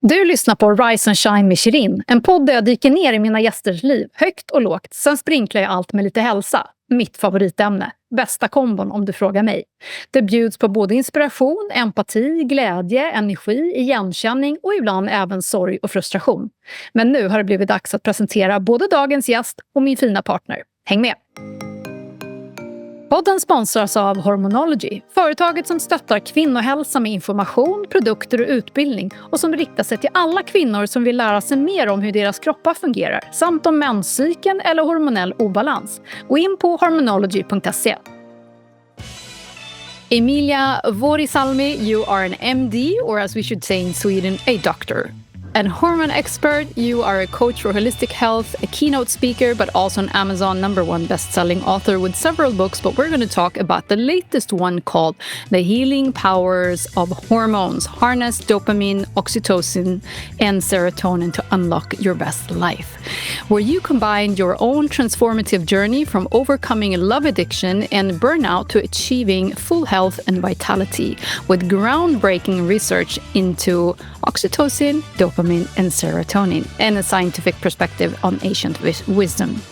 Du lyssnar på Rise and Shine med Shirin, en podd där jag dyker ner i mina gästers liv, högt och lågt. Sen sprinklar jag allt med lite hälsa. Mitt favoritämne. Bästa kombon om du frågar mig. Det bjuds på både inspiration, empati, glädje, energi, igenkänning och ibland även sorg och frustration. Men nu har det blivit dags att presentera både dagens gäst och min fina partner. Häng med! Podden sponsras av Hormonology, företaget som stöttar kvinnohälsa med information, produkter och utbildning och som riktar sig till alla kvinnor som vill lära sig mer om hur deras kroppar fungerar samt om menscykeln eller hormonell obalans. Gå in på hormonology.se. Emilia Vuorisalmi, you are an MD, or as we should say in Sweden, a doctor. An hormone expert, you are a coach for holistic health, a keynote speaker, but also an Amazon #1 bestselling author with several books. But we're going to talk about the latest one called The Healing Powers of Hormones. Harness dopamine, oxytocin, and serotonin to unlock your best life. Where you combine your own transformative journey from overcoming love addiction and burnout to achieving full health and vitality with groundbreaking research into oxytocin, dopamine, and serotonin, and a scientific perspective on ancient wisdom.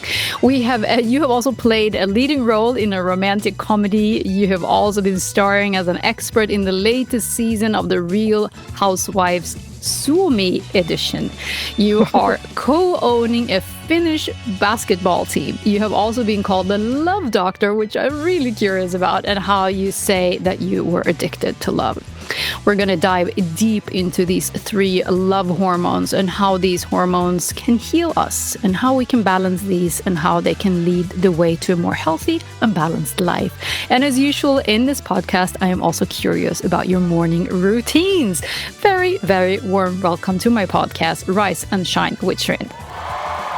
You have also played a leading role in a romantic comedy. You have also been starring as an expert in the latest season of The Real Housewives Suomi edition. You are co-owning a Finnish basketball team. You have also been called the Love Doctor, which I'm really curious about, and how you say that you were addicted to love. We're going to dive deep into these 3 love hormones and how these hormones can heal us and how we can balance these and how they can lead the way to a more healthy and balanced life. And as usual in this podcast, I am also curious about your morning routines. Very, very warm welcome to my podcast, Rise and Shine with Shirin.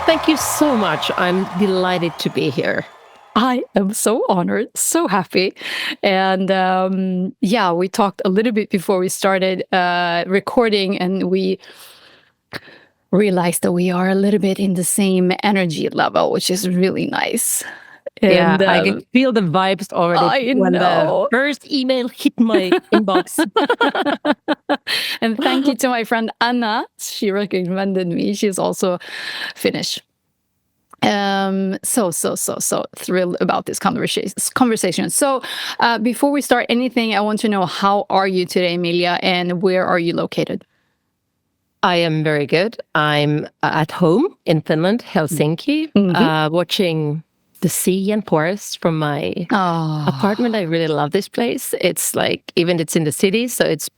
Thank you so much. I'm delighted to be here. I am so honored, so happy. And we talked a little bit before we started recording, and we realized that we are a little bit in the same energy level, which is really nice. And, I can feel the vibes already when the first email hit my inbox. And thank you to my friend Anna. She recommended me. She's also Finnish. So thrilled about this conversation. So before we start anything, I want to know, how are you today, Emilia, and where are you located? I am very good. I'm at home in Finland, Helsinki, watching the sea and forest from my apartment. I really love this place. It's like, even it's in the city, so it's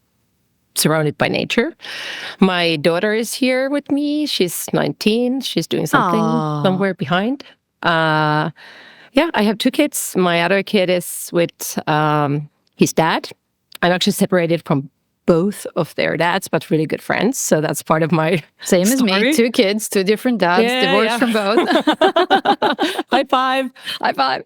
surrounded by nature. My daughter is here with me. She's 19. She's doing something somewhere behind. I have 2 kids. My other kid is with his dad. I'm actually separated from both of their dads, but really good friends. So that's part of my Same story. as me. 2 kids, 2 different dads, divorced from both. High five. High five.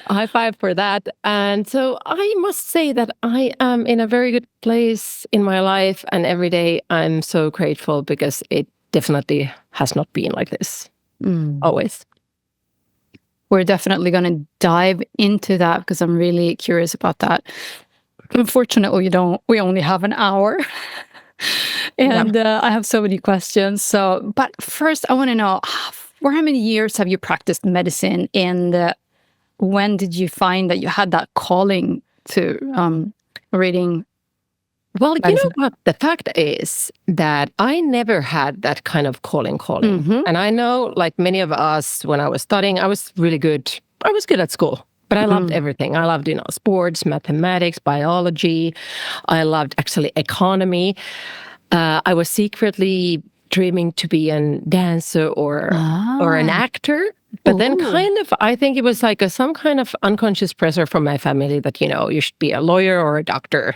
High five for that. And so I must say that I am in a very good place in my life. And every day I'm so grateful, because it definitely has not been like this. Always. We're definitely going to dive into that, because I'm really curious about that. Unfortunately, we only have an hour. And I have so many questions. But first, I want to know, for how many years have you practiced medicine, and when did you find that you had that calling to reading? Well, medicine? You know what? The fact is that I never had that kind of calling. And I know, like many of us, when I was studying, I was really good. I was good at school. But I loved everything. I loved, sports, mathematics, biology. I loved actually economy. I was secretly dreaming to be a dancer or an actor. But then I think it was like some kind of unconscious pressure from my family that, you should be a lawyer or a doctor.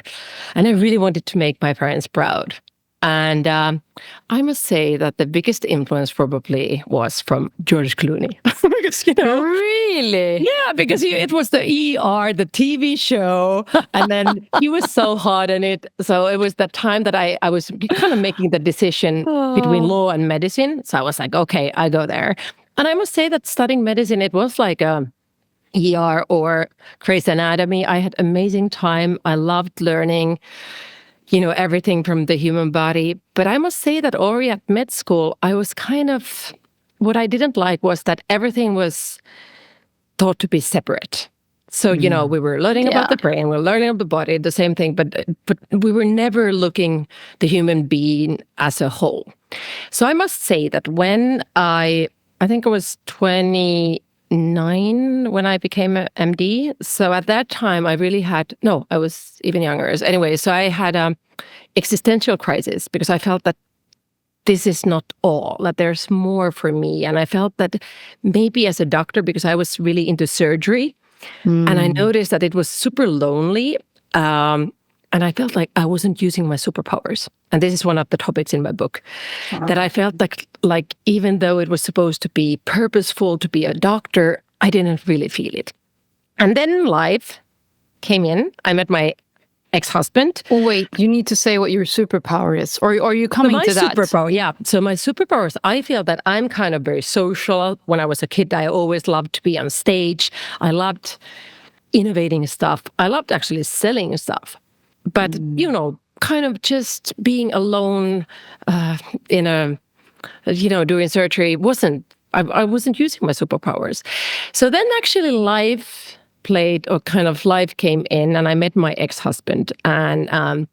And I really wanted to make my parents proud. And I must say that the biggest influence probably was from George Clooney. Because, Really? Yeah, because it was the ER, the TV show, and then he was so hot in it. So it was that time that I was kind of making the decision between law and medicine. So I was like, okay, I go there. And I must say that studying medicine, it was like ER or Grey's Anatomy. I had amazing time. I loved learning everything from the human body. But I must say that already at med school, I was what I didn't like was that everything was thought to be separate. So, we were learning about the brain, we were learning about the body, the same thing, but we were never looking the human being as a whole. So I must say that when I think I was 29 when I became an MD. So at that time, I was even younger. Anyway, so I had an existential crisis because I felt that this is not all, that there's more for me. And I felt that maybe as a doctor, because I was really into surgery, and I noticed that it was super lonely. And I felt like I wasn't using my superpowers. And this is one of the topics in my book, that I felt like even though it was supposed to be purposeful to be a doctor, I didn't really feel it. And then life came in. I met my ex-husband. Oh, wait, you need to say what your superpower is, or are you coming to that? My superpower, yeah. So my superpowers, I feel that I'm kind of very social. When I was a kid, I always loved to be on stage. I loved innovating stuff. I loved actually selling stuff. But, kind of just being alone doing surgery I wasn't using my superpowers. So then actually life came in, and I met my ex-husband, and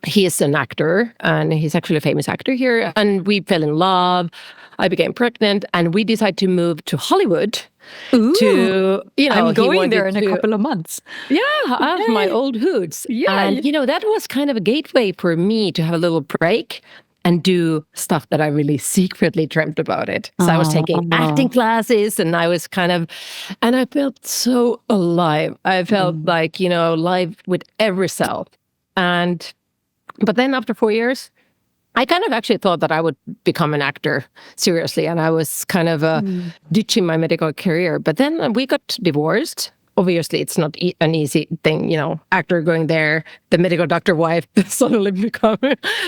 he is an actor, and he's actually a famous actor here, and we fell in love. I became pregnant, and we decided to move to Hollywood. Ooh, I'm going there in a couple of months. Yeah, my old hoods. Yeah. And, that was kind of a gateway for me to have a little break and do stuff that I really secretly dreamt about it. So I was taking acting classes, and I was and I felt so alive. I felt like, live with every cell. But then after 4 years, I kind of actually thought that I would become an actor seriously, and I was kind of ditching my medical career. But then we got divorced. Obviously, it's not an easy thing, actor going there, the medical doctor wife suddenly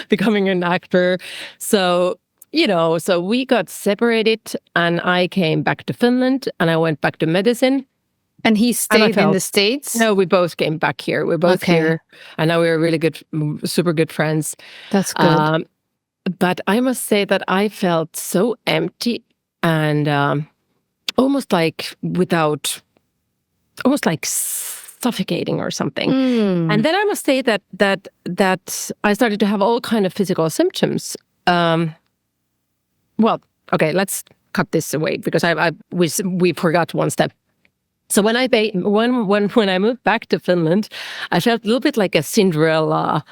becoming an actor. So, so we got separated, and I came back to Finland, and I went back to medicine. And he stayed in the States? No, we both came back here. We're both here, and now we're really good, super good friends. That's good. But I must say that I felt so empty and almost like suffocating or something. And then I must say that I started to have all kind of physical symptoms. Let's cut this away because we forgot one step. So when I moved back to Finland, I felt a little bit like a Cinderella,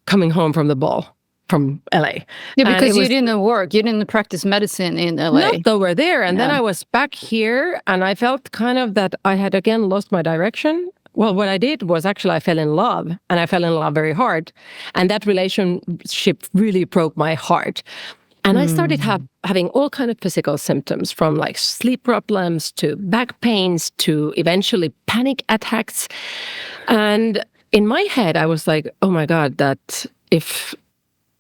coming home from the ball from LA. Yeah, because you didn't work. You didn't practice medicine in LA. No, we're there. And then I was back here, and I felt kind of that I had again lost my direction. Well, what I did was actually I fell in love, and I fell in love very hard. And that relationship really broke my heart. And I started having all kind of physical symptoms, from like sleep problems to back pains to eventually panic attacks. And in my head, I was like, oh my God, that if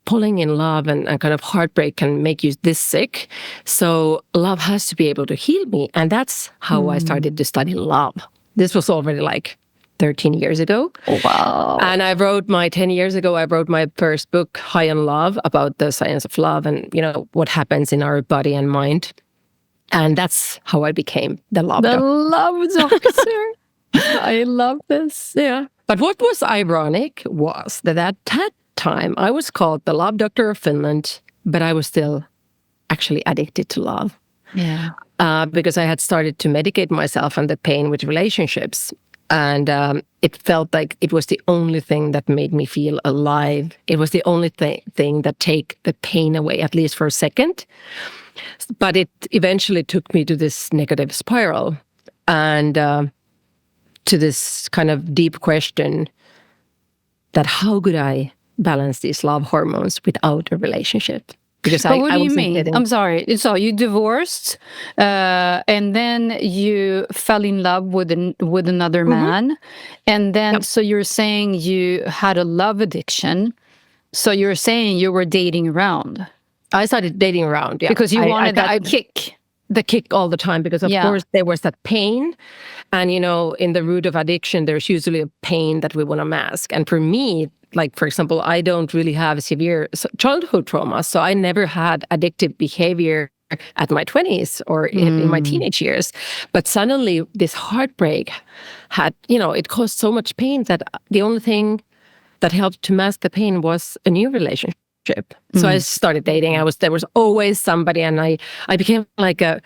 falling in love and kind of heartbreak can make you this sick, so love has to be able to heal me. And that's how I started to study love. This was already like 13 years ago. Oh, wow. And 10 years ago, I wrote my first book, High on Love, about the science of love and, what happens in our body and mind. And that's how I became the love doctor. The love doctor. I love this. Yeah. But what was ironic was that at that time, I was called the love doctor of Finland, but I was still actually addicted to love. Yeah. Because I had started to medicate myself and the pain with relationships. And it felt like it was the only thing that made me feel alive. It was the only thing that take the pain away, at least for a second. But it eventually took me to this negative spiral and to this kind of deep question that how could I balance these love hormones without a relationship? Because what do you mean? I'm sorry. So you divorced, and then you fell in love with another man, and then so you're saying you had a love addiction. So you're saying you were dating around. I started dating around, yeah, because you wanted that kick. the kick all the time, because of course there was that pain. And, in the root of addiction, there's usually a pain that we want to mask. And for me, like, for example, I don't really have severe childhood trauma. So I never had addictive behavior at my 20s or in my teenage years. But suddenly this heartbreak had, it caused so much pain that the only thing that helped to mask the pain was a new relationship. So I started dating. There was always somebody, and I became like a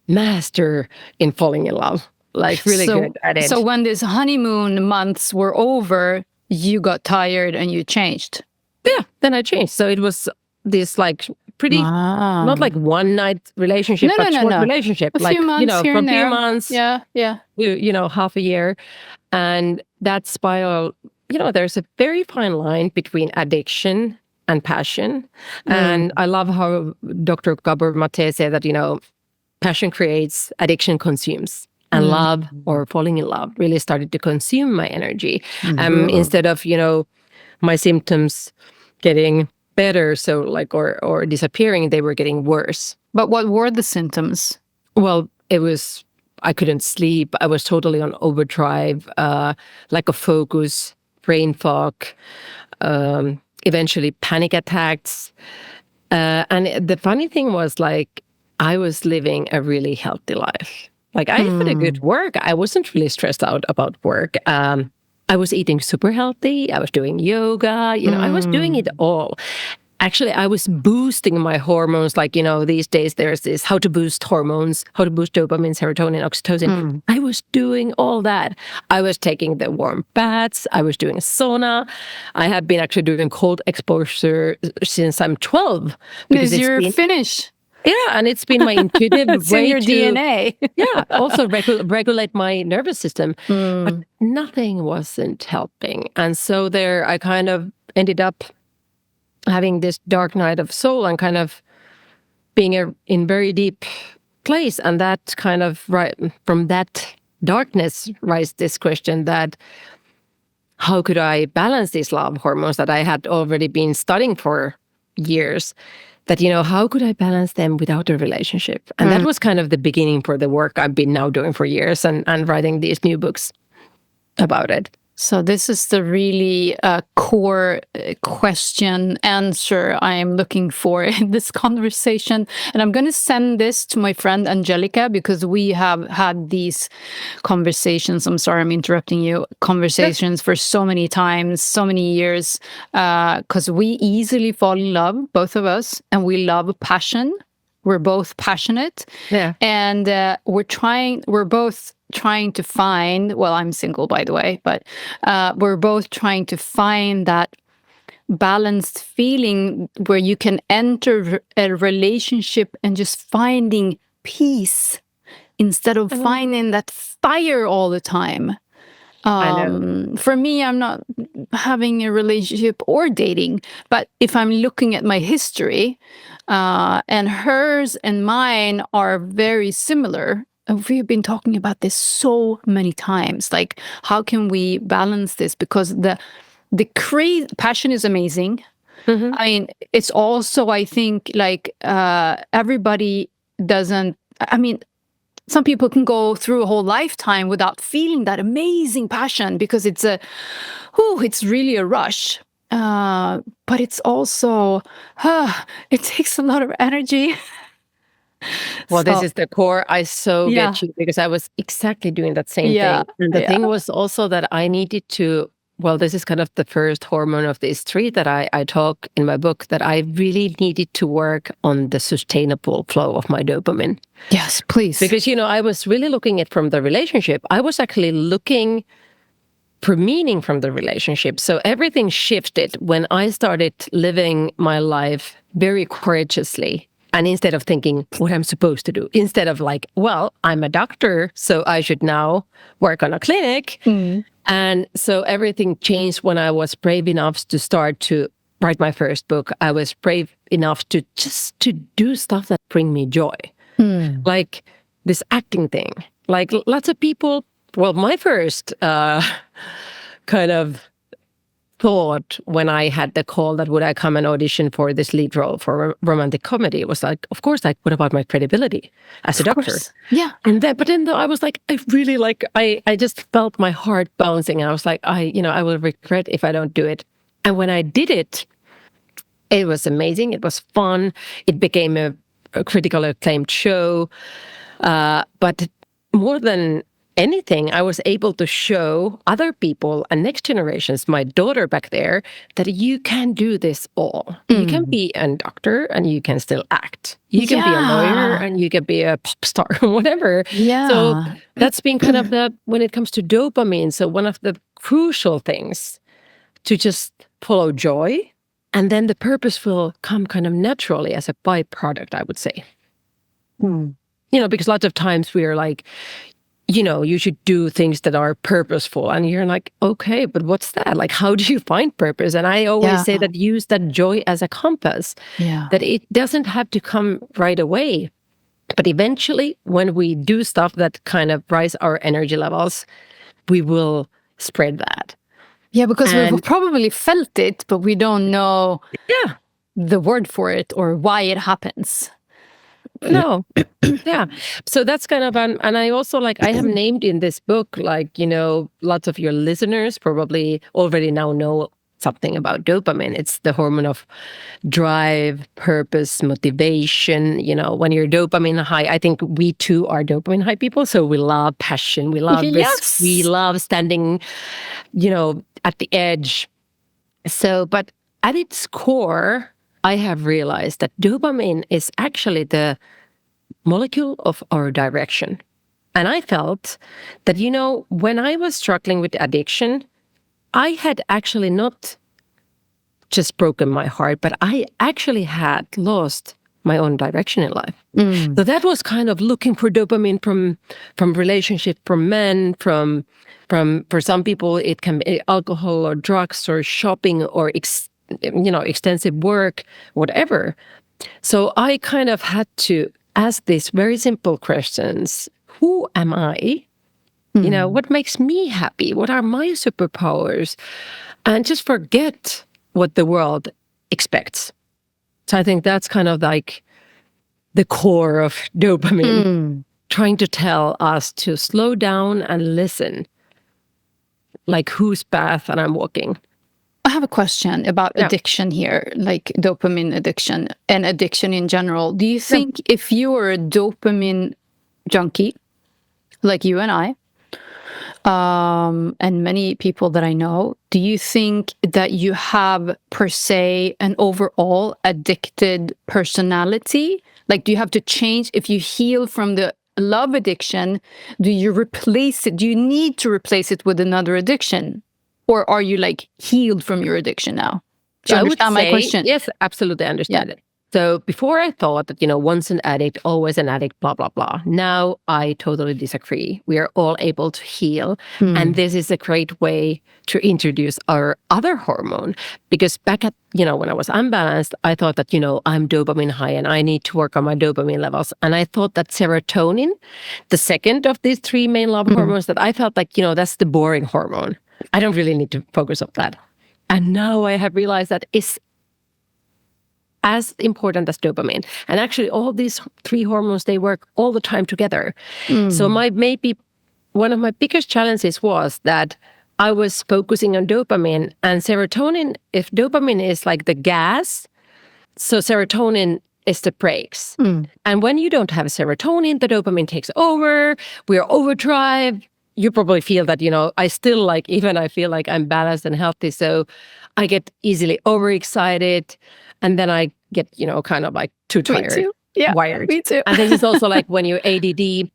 master in falling in love, like really good at it. So when these honeymoon months were over, you got tired and you changed. Yeah, then I changed. So it was this like pretty, not like one night relationship, but short relationship. A few months here from and there. Few months, half a year. And that spiral, there's a very fine line between addiction and passion. And I love how Dr. Gabor Mate said that, passion creates, addiction consumes. And love, or falling in love, really started to consume my energy. Instead of, my symptoms getting better, so like, or disappearing, they were getting worse. But what were the symptoms? Well, I couldn't sleep. I was totally on overdrive, lack of focus, brain fog, eventually panic attacks. And the funny thing was, like, I was living a really healthy life. Like, I had a good work. I wasn't really stressed out about work. I was eating super healthy. I was doing yoga. I was doing it all. Actually, I was boosting my hormones. Like, these days there's this how to boost hormones, how to boost dopamine, serotonin, oxytocin. I was doing all that. I was taking the warm baths. I was doing a sauna. I have been actually doing cold exposure since I'm 12. Because you're Finnish. Yeah, and it's been my intuitive it's way in your DNA. Also regulate my nervous system. But nothing wasn't helping. And so there I kind of ended up having this dark night of soul and kind of being in very deep place. And that kind of, from that darkness, raised this question that how could I balance these love hormones that I had already been studying for years? That, how could I balance them without a relationship? And that was kind of the beginning for the work I've been now doing for years and writing these new books about it. So this is the really core question answer I am looking for in this conversation. And I'm going to send this to my friend Angelica, because we have had these conversations. I'm sorry, I'm interrupting you. Conversations for so many times, so many years, because we easily fall in love, both of us, and we love passion. We're both passionate. Yeah. And we're both trying to find, well, I'm single, by the way, but we're both trying to find that balanced feeling where you can enter a relationship and just finding peace instead of finding that fire all the time. For me, I'm not having a relationship or dating, but if I'm looking at my history, and hers and mine are very similar. We've been talking about this so many times. Like, how can we balance this? Because the passion is amazing. I mean, it's also, I think, like, everybody doesn't. I mean, some people can go through a whole lifetime without feeling that amazing passion because it's really a rush. But it's also, it takes a lot of energy. Well, this is the core. I get you, because I was exactly doing that same thing. And the thing was also that I needed to, this is kind of the first hormone of these three that I talk in my book, that I really needed to work on the sustainable flow of my dopamine. Yes, please. Because, I was really looking at from the relationship. I was actually looking for meaning from the relationship. So everything shifted when I started living my life very courageously. And instead of thinking what I'm supposed to do, instead of like, well, I'm a doctor, so I should now work on a clinic. And so everything changed when I was brave enough to start to write my first book. I was brave enough to just to do stuff that bring me joy. Like this acting thing. Like lots of people, my first kind of thought when I had the call that would I come and audition for this lead role for a romantic comedy, it was like, of course, like, what about my credibility as a doctor? Yeah. And then, but then I was like, I really like, I just felt my heart bouncing. I was like, I will regret if I don't do it. And when I did it, it was amazing. It was fun. It became a critical acclaimed show. But more than anything, I was able to show other people and next generations, my daughter back there, that you can do this all. You can be a doctor and you can still act. You can be a lawyer and you can be a pop star or whatever. Yeah. So that's been kind of when it comes to dopamine. So one of the crucial things to just follow joy, and then the purpose will come kind of naturally as a byproduct, I would say. Because lots of times we are like, you should do things that are purposeful. And you're like, okay, but what's that? Like, how do you find purpose? And I always say that use that joy as a compass, that it doesn't have to come right away. But eventually, when we do stuff that kind of rise our energy levels, we will spread that. Yeah, because we've probably felt it, but we don't know the word for it or why it happens. No. Yeah. So that's kind of, and I also I have named in this book, lots of your listeners probably already now know something about dopamine. It's the hormone of drive, purpose, motivation. When you're dopamine high, I think we too are dopamine high people. So we love passion, we love risk, we love standing, at the edge. So, but at its core, I have realized that dopamine is actually the molecule of our direction. And I felt that, when I was struggling with addiction, I had actually not just broken my heart, but I actually had lost my own direction in life. So that was kind of looking for dopamine from relationship, from men, from for some people, it can be alcohol or drugs or shopping or extensive work, whatever. So I kind of had to ask these very simple questions. Who am I? What makes me happy? What are my superpowers? And just forget what the world expects. So I think that's kind of like the core of dopamine, trying to tell us to slow down and listen, like whose path I'm walking. I have a question about addiction here, like dopamine addiction and addiction in general. Do you think if you are a dopamine junkie, like you and I, and many people that I know, do you think that you have per se an overall addicted personality? Like, do you have to change if you heal from the love addiction? Do you replace it? Do you need to replace it with another addiction? Or are you healed from your addiction now? Do you understand my question? Yes, absolutely understand it. So before I thought that, once an addict, always an addict, blah, blah, blah. Now I totally disagree. We are all able to heal. And this is a great way to introduce our other hormone. Because back at, when I was unbalanced, I thought that, I'm dopamine high and I need to work on my dopamine levels. And I thought that serotonin, the second of these three main love hormones, that I felt like, that's the boring hormone. I don't really need to focus on that. And now I have realized that it's as important as dopamine. And actually all these three hormones, they work all the time together. So maybe one of my biggest challenges was that I was focusing on dopamine and serotonin. If dopamine is like the gas, so serotonin is the brakes. And when you don't have serotonin, the dopamine takes over, we're overdrive. You probably feel that, I still even I feel like I'm balanced and healthy. So I get easily overexcited. And then I get, kind of too tired, me too. Yeah, wired. Me too. And this is also when you're ADD,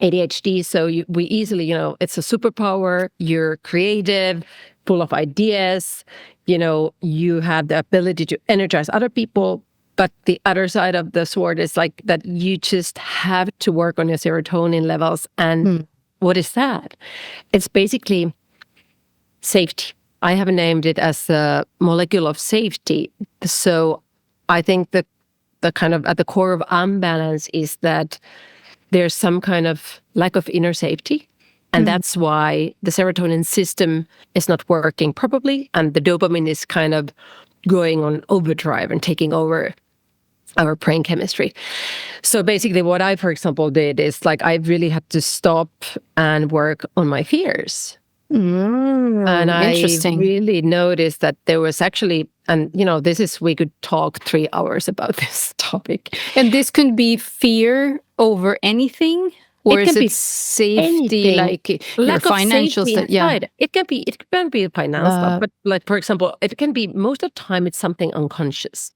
ADHD. So we easily, it's a superpower. You're creative, full of ideas. You have the ability to energize other people. But the other side of the sword is that you just have to work on your serotonin levels. And what is that? It's basically safety. I have named it as a molecule of safety. So I think the kind of at the core of unbalance is that there's some kind of lack of inner safety. And that's why the serotonin system is not working properly, and the dopamine is kind of going on overdrive and taking over our brain chemistry. So basically what I, for example, did is like I really had to stop and work on my fears. And I really noticed that there was actually, and we could talk 3 hours about this topic. And this could be fear over anything? Or is it safety, anything. like your financial stuff? Yeah, it can be finance stuff, but like for example, it can be most of the time it's something unconscious.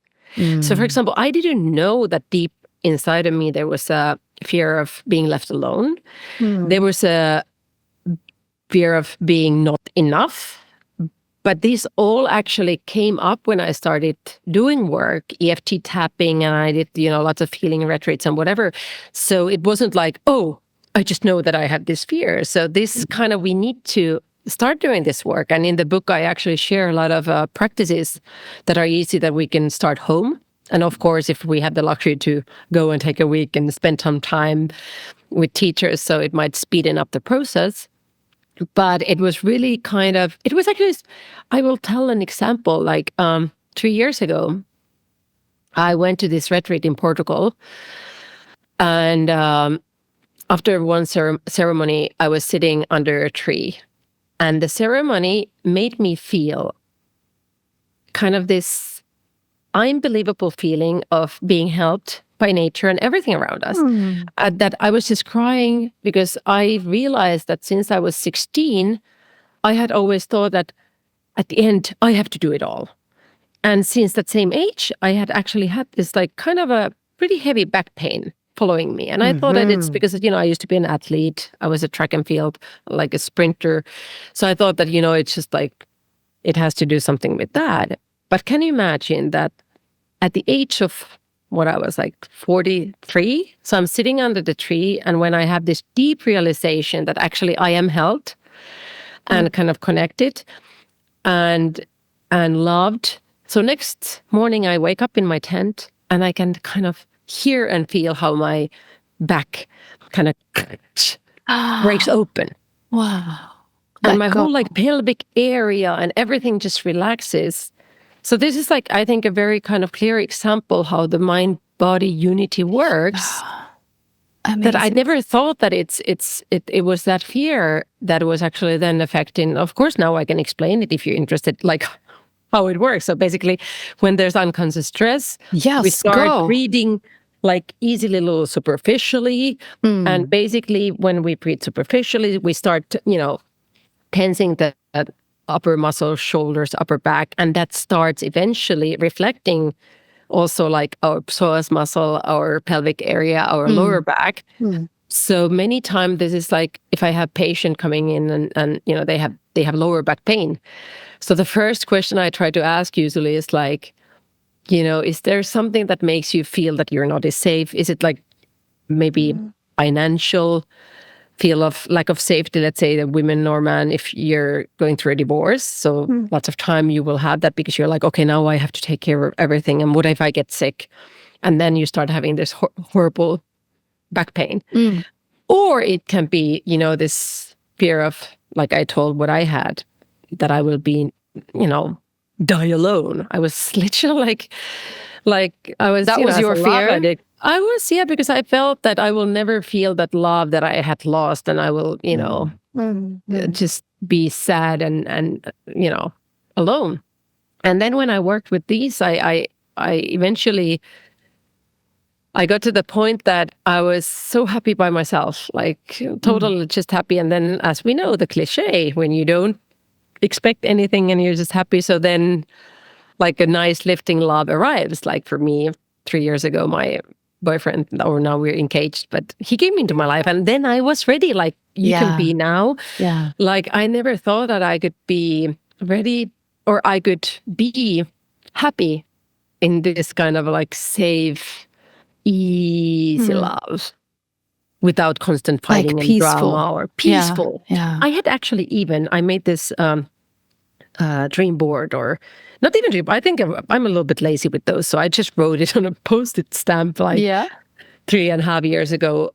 So for example, I didn't know that deep inside of me there was a fear of being left alone. There was a fear of being not enough. But these all actually came up when I started doing work, EFT tapping, and I did, lots of healing retreats and whatever. So it wasn't like, oh, I just know that I have this fear. So this kind of, we need to start doing this work. And in the book, I actually share a lot of practices that are easy that we can start home. And of course, if we have the luxury to go and take a week and spend some time with teachers, so it might speeden up the process. But it was really it was actually, I will tell an example, like 3 years ago, I went to this retreat in Portugal. And after one ceremony, I was sitting under a tree. And the ceremony made me feel kind of this unbelievable feeling of being helped by nature and everything around us. That I was just crying because I realized that since I was 16, I had always thought that at the end, I have to do it all. And since that same age, I had actually had this like kind of a pretty heavy back pain following me. And I thought that it's because, I used to be an athlete. I was a track and field, like a sprinter. So I thought that, it's just like, it has to do something with that. But can you imagine that at the age of what I was like 43. So I'm sitting under the tree, and when I have this deep realization that actually I am held and kind of connected and loved. So next morning I wake up in my tent and I can kind of hear and feel how my back kind of breaks open. Wow. And my whole like pelvic area and everything just relaxes. So this is like, I think, a very kind of clear example how the mind-body unity works. That I never thought that it was that fear that was actually then affecting. Of course, now I can explain it if you're interested, like how it works. So basically, when there's unconscious stress, we start breathing like easily, a little superficially. And basically, when we breathe superficially, we start, tensing the upper muscles, shoulders, upper back, and that starts eventually reflecting also like our psoas muscle, our pelvic area, our lower back. So many times this is like if I have patient coming in and they have lower back pain. So the first question I try to ask usually is like, is there something that makes you feel that you're not as safe? Is it like maybe financial? Feel of lack of safety, let's say the women or man, if you're going through a divorce. So lots of time you will have that because you're like, okay, now I have to take care of everything. And what if I get sick? And then you start having this horrible back pain. Or it can be, this fear of, like I told what I had, that I will be, die alone. I was literally like I was. That was your fear? I was, because I felt that I will never feel that love that I had lost, and I will, just be sad and alone. And then when I worked with these, I eventually, I got to the point that I was so happy by myself, like totally just happy. And then, as we know, the cliche, when you don't expect anything and you're just happy, so then like a nice lifting love arrives. Like for me, 3 years ago, my boyfriend, or now we're engaged, but he came into my life and then I was ready, like you can be now. Like I never thought that I could be ready or I could be happy in this kind of like safe, easy love without constant fighting like and drama, or peaceful. I had actually I made this dream board, or not even dream. I think I'm a little bit lazy with those, so I just wrote it on a Post-it stamp like 3.5 years ago.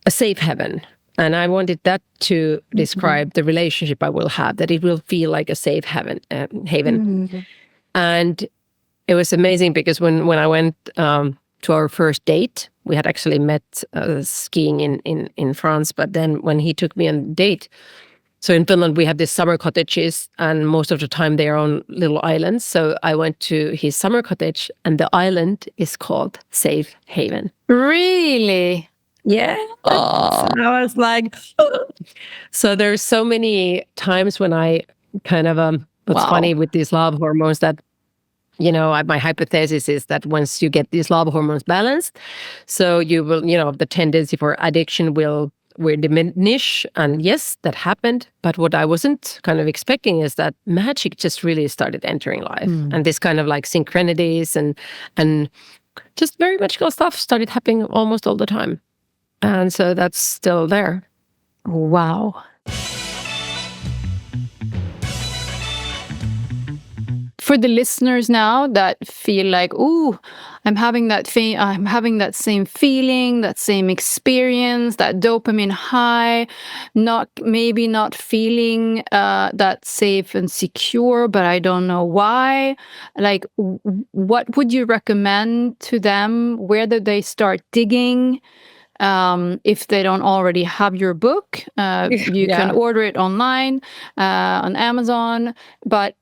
A safe heaven. And I wanted that to describe the relationship I will have, that it will feel like a safe haven. And it was amazing because when I went to our first date, we had actually met skiing in France. But then when he took me on a date, so in Finland, we have these summer cottages, and most of the time they are on little islands. So I went to his summer cottage, and the island is called Safe Haven. Really? Yeah. Oh. So I was like, so there's so many times when I kind of, what's funny with these love hormones that, you know, my hypothesis is that once you get these love hormones balanced, so you will, you know, the tendency for addiction will diminish. And yes, that happened. But what I wasn't kind of expecting is that magic just really started entering life. And this kind of like synchronities and just very magical stuff started happening almost all the time. And so that's still there. Wow. For the listeners now that feel like, ooh, I'm having that same feeling, that same experience, that dopamine high, maybe not feeling that safe and secure, but I don't know why. Like, what would you recommend to them? Where do they start digging? If they don't already have your book, you can order it online on Amazon. But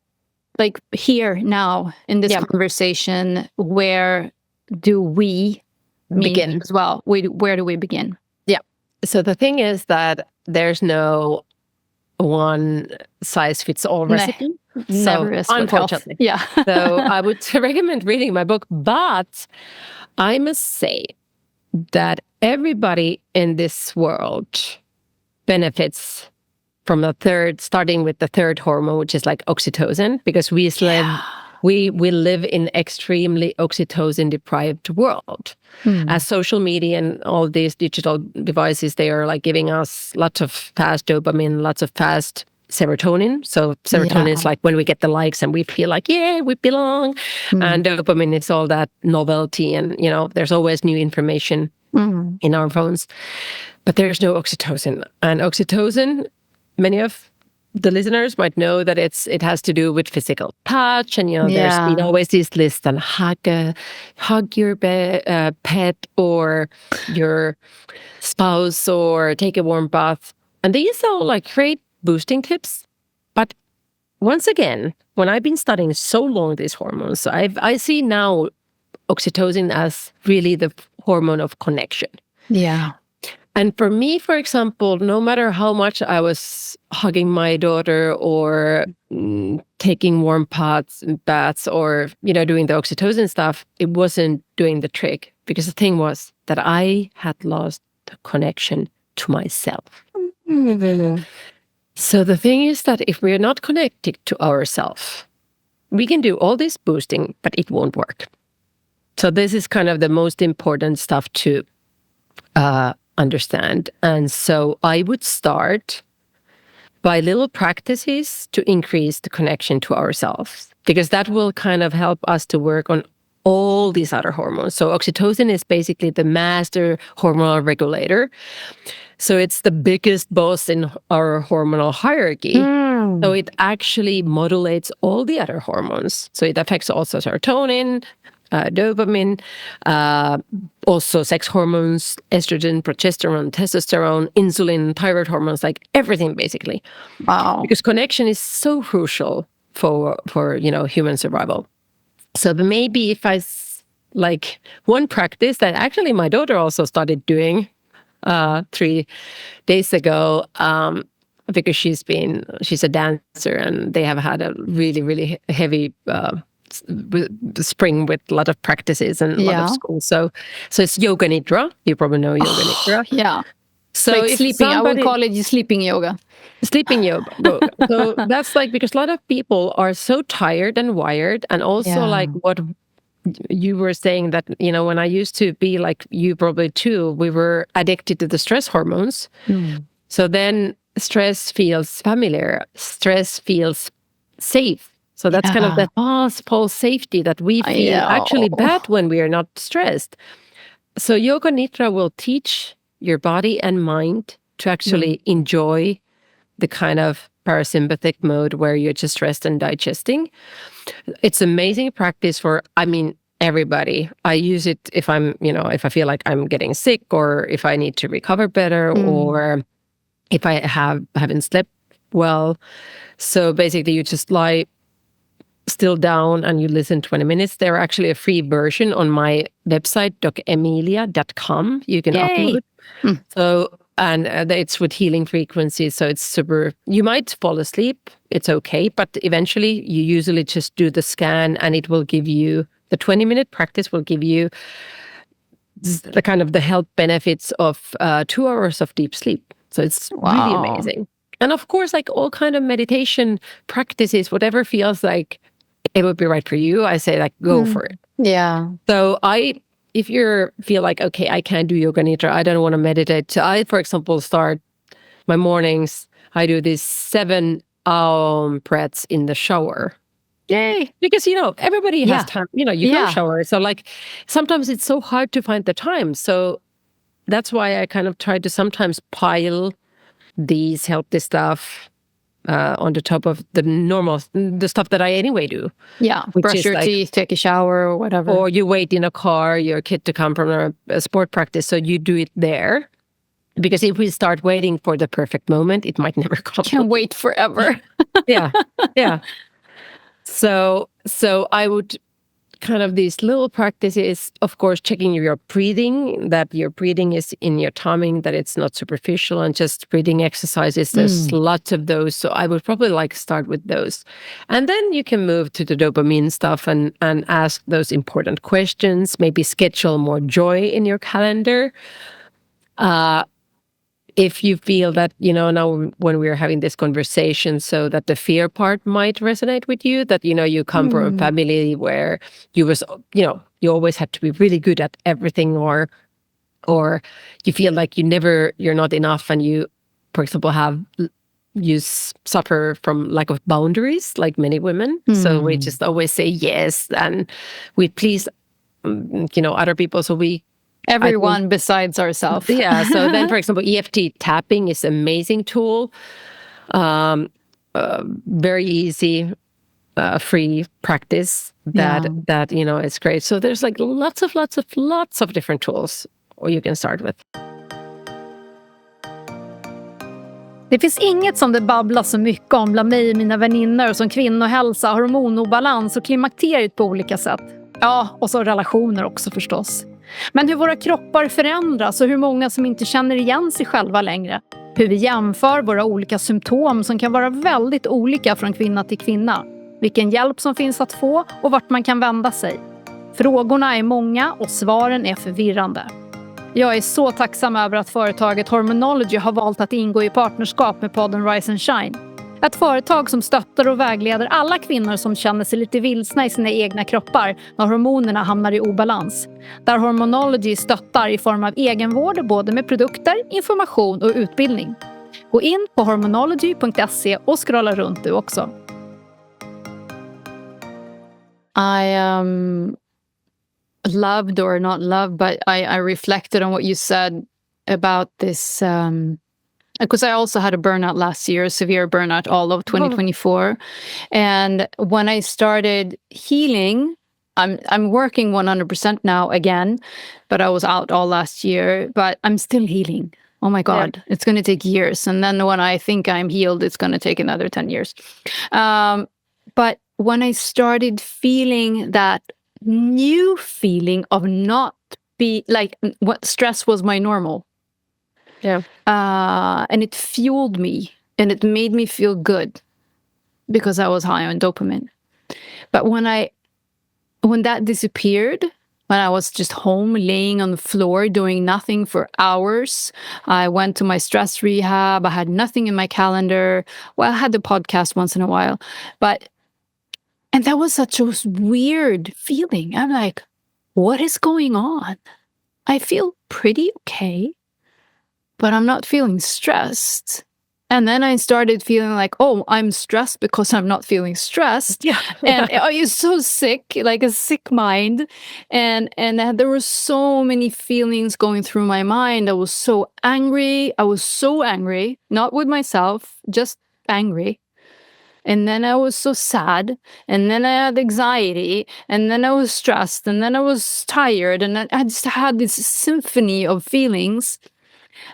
like here now in this conversation, where do we begin as well? Where do we begin? Yeah. So the thing is that there's no one size fits all recipe. Never is, unfortunately. Yeah. So I would recommend reading my book, but I must say that everybody in this world benefits from starting with the third hormone, which is like oxytocin, because we live in extremely oxytocin deprived world. As social media and all these digital devices, they are like giving us lots of fast dopamine, lots of fast serotonin. So serotonin is like when we get the likes and we feel like, yeah, we belong. And dopamine is all that novelty, and you know, there's always new information in our phones. But there's no oxytocin. And oxytocin, many of the listeners might know that it has to do with physical touch, and you know, there's been always this list on hug your pet or your spouse, or take a warm bath, and these are like great boosting tips. But once again, when I've been studying so long these hormones, I see now oxytocin as really the hormone of connection. Yeah. And for me, for example, no matter how much I was hugging my daughter or taking warm baths or, you know, doing the oxytocin stuff, it wasn't doing the trick, because the thing was that I had lost the connection to myself. So the thing is that if we're not connected to ourselves, we can do all this boosting, but it won't work. So this is kind of the most important stuff to understand. And so I would start by little practices to increase the connection to ourselves, because that will kind of help us to work on all these other hormones. So oxytocin is basically the master hormonal regulator. So it's the biggest boss in our hormonal hierarchy. So it actually modulates all the other hormones. So it affects also serotonin, dopamine, also sex hormones, estrogen, progesterone, testosterone, insulin, thyroid hormones, like everything basically. Wow. Because connection is so crucial for you know, human survival. So maybe if like one practice that actually my daughter also started doing 3 days ago, because she's a dancer and they have had a really, really heavy spring with a lot of practices and a lot of school. So it's yoga nidra. You probably know yoga nidra. Yeah. So like sleeping, I would call it sleeping yoga. Sleeping yoga. So that's like, because a lot of people are so tired and wired, and also like what you were saying, that, you know, when I used to be like you probably too, we were addicted to the stress hormones. So then stress feels familiar. Stress feels safe. So that's kind of the false safety that we feel actually bad when we are not stressed. So yoga nidra will teach your body and mind to actually enjoy the kind of parasympathetic mode where you're just rest and digesting. It's amazing practice for, everybody. I use it if if I feel like I'm getting sick, or if I need to recover better, or if I haven't slept well. So basically you just lie still down and you listen 20 minutes. There's actually a free version on my website, docemilia.com. You can upload. So, and it's with healing frequencies. So it's super, you might fall asleep. It's okay. But eventually you usually just do the scan, and it will give you, the 20-minute practice will give you the kind of the health benefits of 2 hours of deep sleep. So it's really amazing. And of course, like all kind of meditation practices, whatever feels like it would be right for you, I say like go for it. Yeah. So if you feel like, okay, I can't do yoga nidra, I don't want to meditate. So I, for example, start my mornings, I do these 7 breaths in the shower. Yay. Because, everybody has time, you go shower. So like sometimes it's so hard to find the time. So that's why I kind of try to sometimes pile these healthy stuff on the top of the stuff that I anyway do. Yeah, brush your teeth, take a shower or whatever. Or you wait in a car, your kid to come from a sport practice, so you do it there. Because if we start waiting for the perfect moment, it might never come. Can't wait forever. Yeah. So I would kind of these little practices, of course, checking your breathing, that your breathing is in your tummy, that it's not superficial, and just breathing exercises. There's lots of those. So I would probably start with those. And then you can move to the dopamine stuff and ask those important questions, maybe schedule more joy in your calendar. If you feel that, now when we're having this conversation, so that the fear part might resonate with you, that, you come from a family where you always had to be really good at everything, or you feel like you're not enough, and you, for example, you suffer from lack of boundaries, like many women. So we just always say yes, and we please, other people. So everyone besides ourselves. Yeah. So then, for example, EFT tapping is an amazing tool. Very easy, free practice that is great. So there's like lots of different tools you can start with. Det finns inget som det babblas så mycket om bland mig och mina väninnor som kvinnohälsa, hormonobalans och klimakteriet på olika sätt. Ja, och så relationer också förstås. Men hur våra kroppar förändras och hur många som inte känner igen sig själva längre. Hur vi jämför våra olika symptom som kan vara väldigt olika från kvinna till kvinna. Vilken hjälp som finns att få och vart man kan vända sig. Frågorna är många och svaren är förvirrande. Jag är så tacksam över att företaget Hormonology har valt att ingå i partnerskap med podden Rise and Shine. Ett företag som stöttar och vägleder alla kvinnor som känner sig lite vilsna i sina egna kroppar när hormonerna hamnar i obalans. Där Hormonology stöttar i form av egenvård både med produkter, information och utbildning. Gå in på hormonology.se och scrolla runt du också. I loved or not loved, but I reflected on what you said about this because I also had a burnout last year, a severe burnout all of 2024. And when I started healing, I'm working 100% now again, but I was out all last year, but I'm still healing. Oh my God, It's going to take years. And then when I think I'm healed, it's going to take another 10 years. But when I started feeling that new feeling of not be like what stress was my normal. Yeah. And it fueled me and it made me feel good because I was high on dopamine. But when that disappeared, when I was just home laying on the floor doing nothing for hours, I went to my stress rehab. I had nothing in my calendar. Well, I had the podcast once in a while, and that was such a weird feeling. I'm like, what is going on? I feel pretty okay, but I'm not feeling stressed. And then I started feeling like, oh, I'm stressed because I'm not feeling stressed. Yeah. And you're so sick, like a sick mind. And there were so many feelings going through my mind. I was so angry. Not with myself, just angry. And then I was so sad. And then I had anxiety. And then I was stressed. And then I was tired. And I just had this symphony of feelings.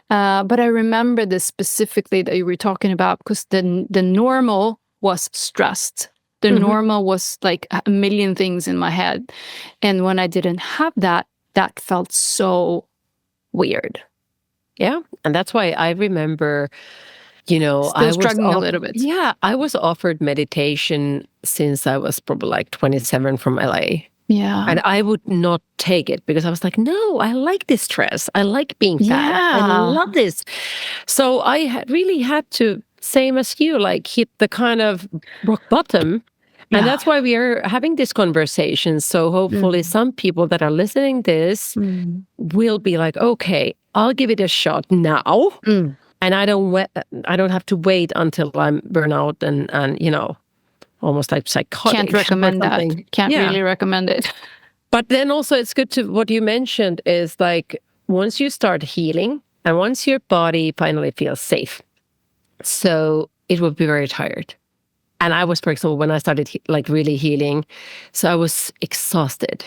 But I remember this specifically that you were talking about, because the normal was stressed. The normal was like a million things in my head. And when I didn't have that, that felt so weird. Yeah. And that's why I remember, Still I was struggling a little bit. Yeah, I was offered meditation since I was probably like 27 from LA. Yeah. And I would not take it because I was like, no, I like this stress. I like being fat. I love this. So I really had to, same as you, like hit the kind of rock bottom. And that's why we are having this conversation. So hopefully some people that are listening this will be like, okay, I'll give it a shot now. And I don't have to wait until I'm burnout and almost like psychotic. Can't recommend that. Can't really recommend it. But then also it's good to, what you mentioned is like, once you start healing and once your body finally feels safe, so it will be very tired. And I was, for example, when I started like really healing, so I was exhausted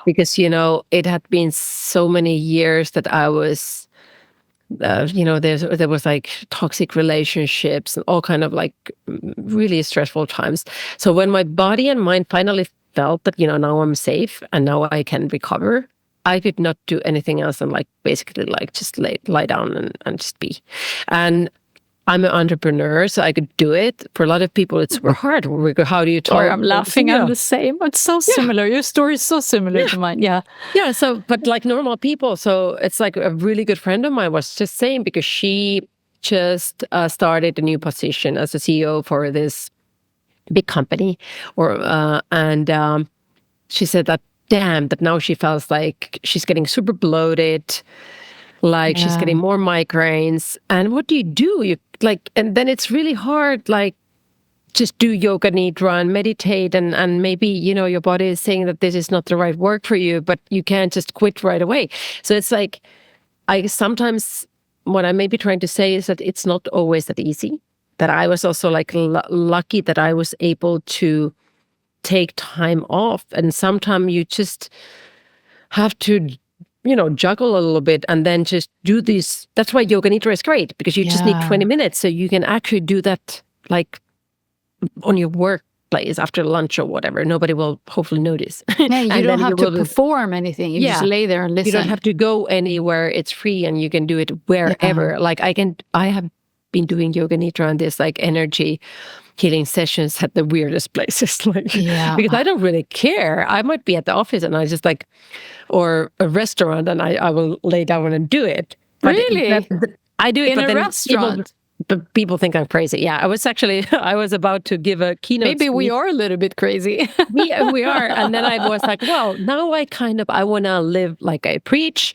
because, it had been so many years that I was, there was like toxic relationships and all kind of like really stressful times. So when my body and mind finally felt that, now I'm safe and now I can recover, I did not do anything else than like basically like just lie down and just be. And I'm an entrepreneur, so I could do it. For a lot of people, it's super hard. How do you talk? Or I'm laughing. I'm the same. It's so similar. Your story is so similar to mine. Yeah. Yeah. So, but like normal people. So it's like a really good friend of mine was just saying, because she just started a new position as a CEO for this big company, and she said that, damn, that now she feels like she's getting super bloated. Like she's getting more migraines. And what do? You like, and then it's really hard, like just do yoga nidra and meditate. And maybe, your body is saying that this is not the right work for you, but you can't just quit right away. So it's like, I sometimes, what I may be trying to say is that it's not always that easy. That I was also like lucky that I was able to take time off. And sometimes you just have to juggle a little bit and then just do this. That's why yoga nidra is great, because you just need 20 minutes. So you can actually do that like on your workplace after lunch or whatever. Nobody will hopefully notice. Yeah, you don't have to perform anything. You just lay there and listen. You don't have to go anywhere. It's free and you can do it wherever. Like I have been doing yoga nidra and this like energy healing sessions at the weirdest places, like because I don't really care. I might be at the office and I just like, or a restaurant, and I will lay down and do it. But really? I do it in but a then restaurant. People think I'm crazy. Yeah, I was about to give a keynote. Maybe we are a little bit crazy. we are. And then I was like, well, now I want to live like I preach.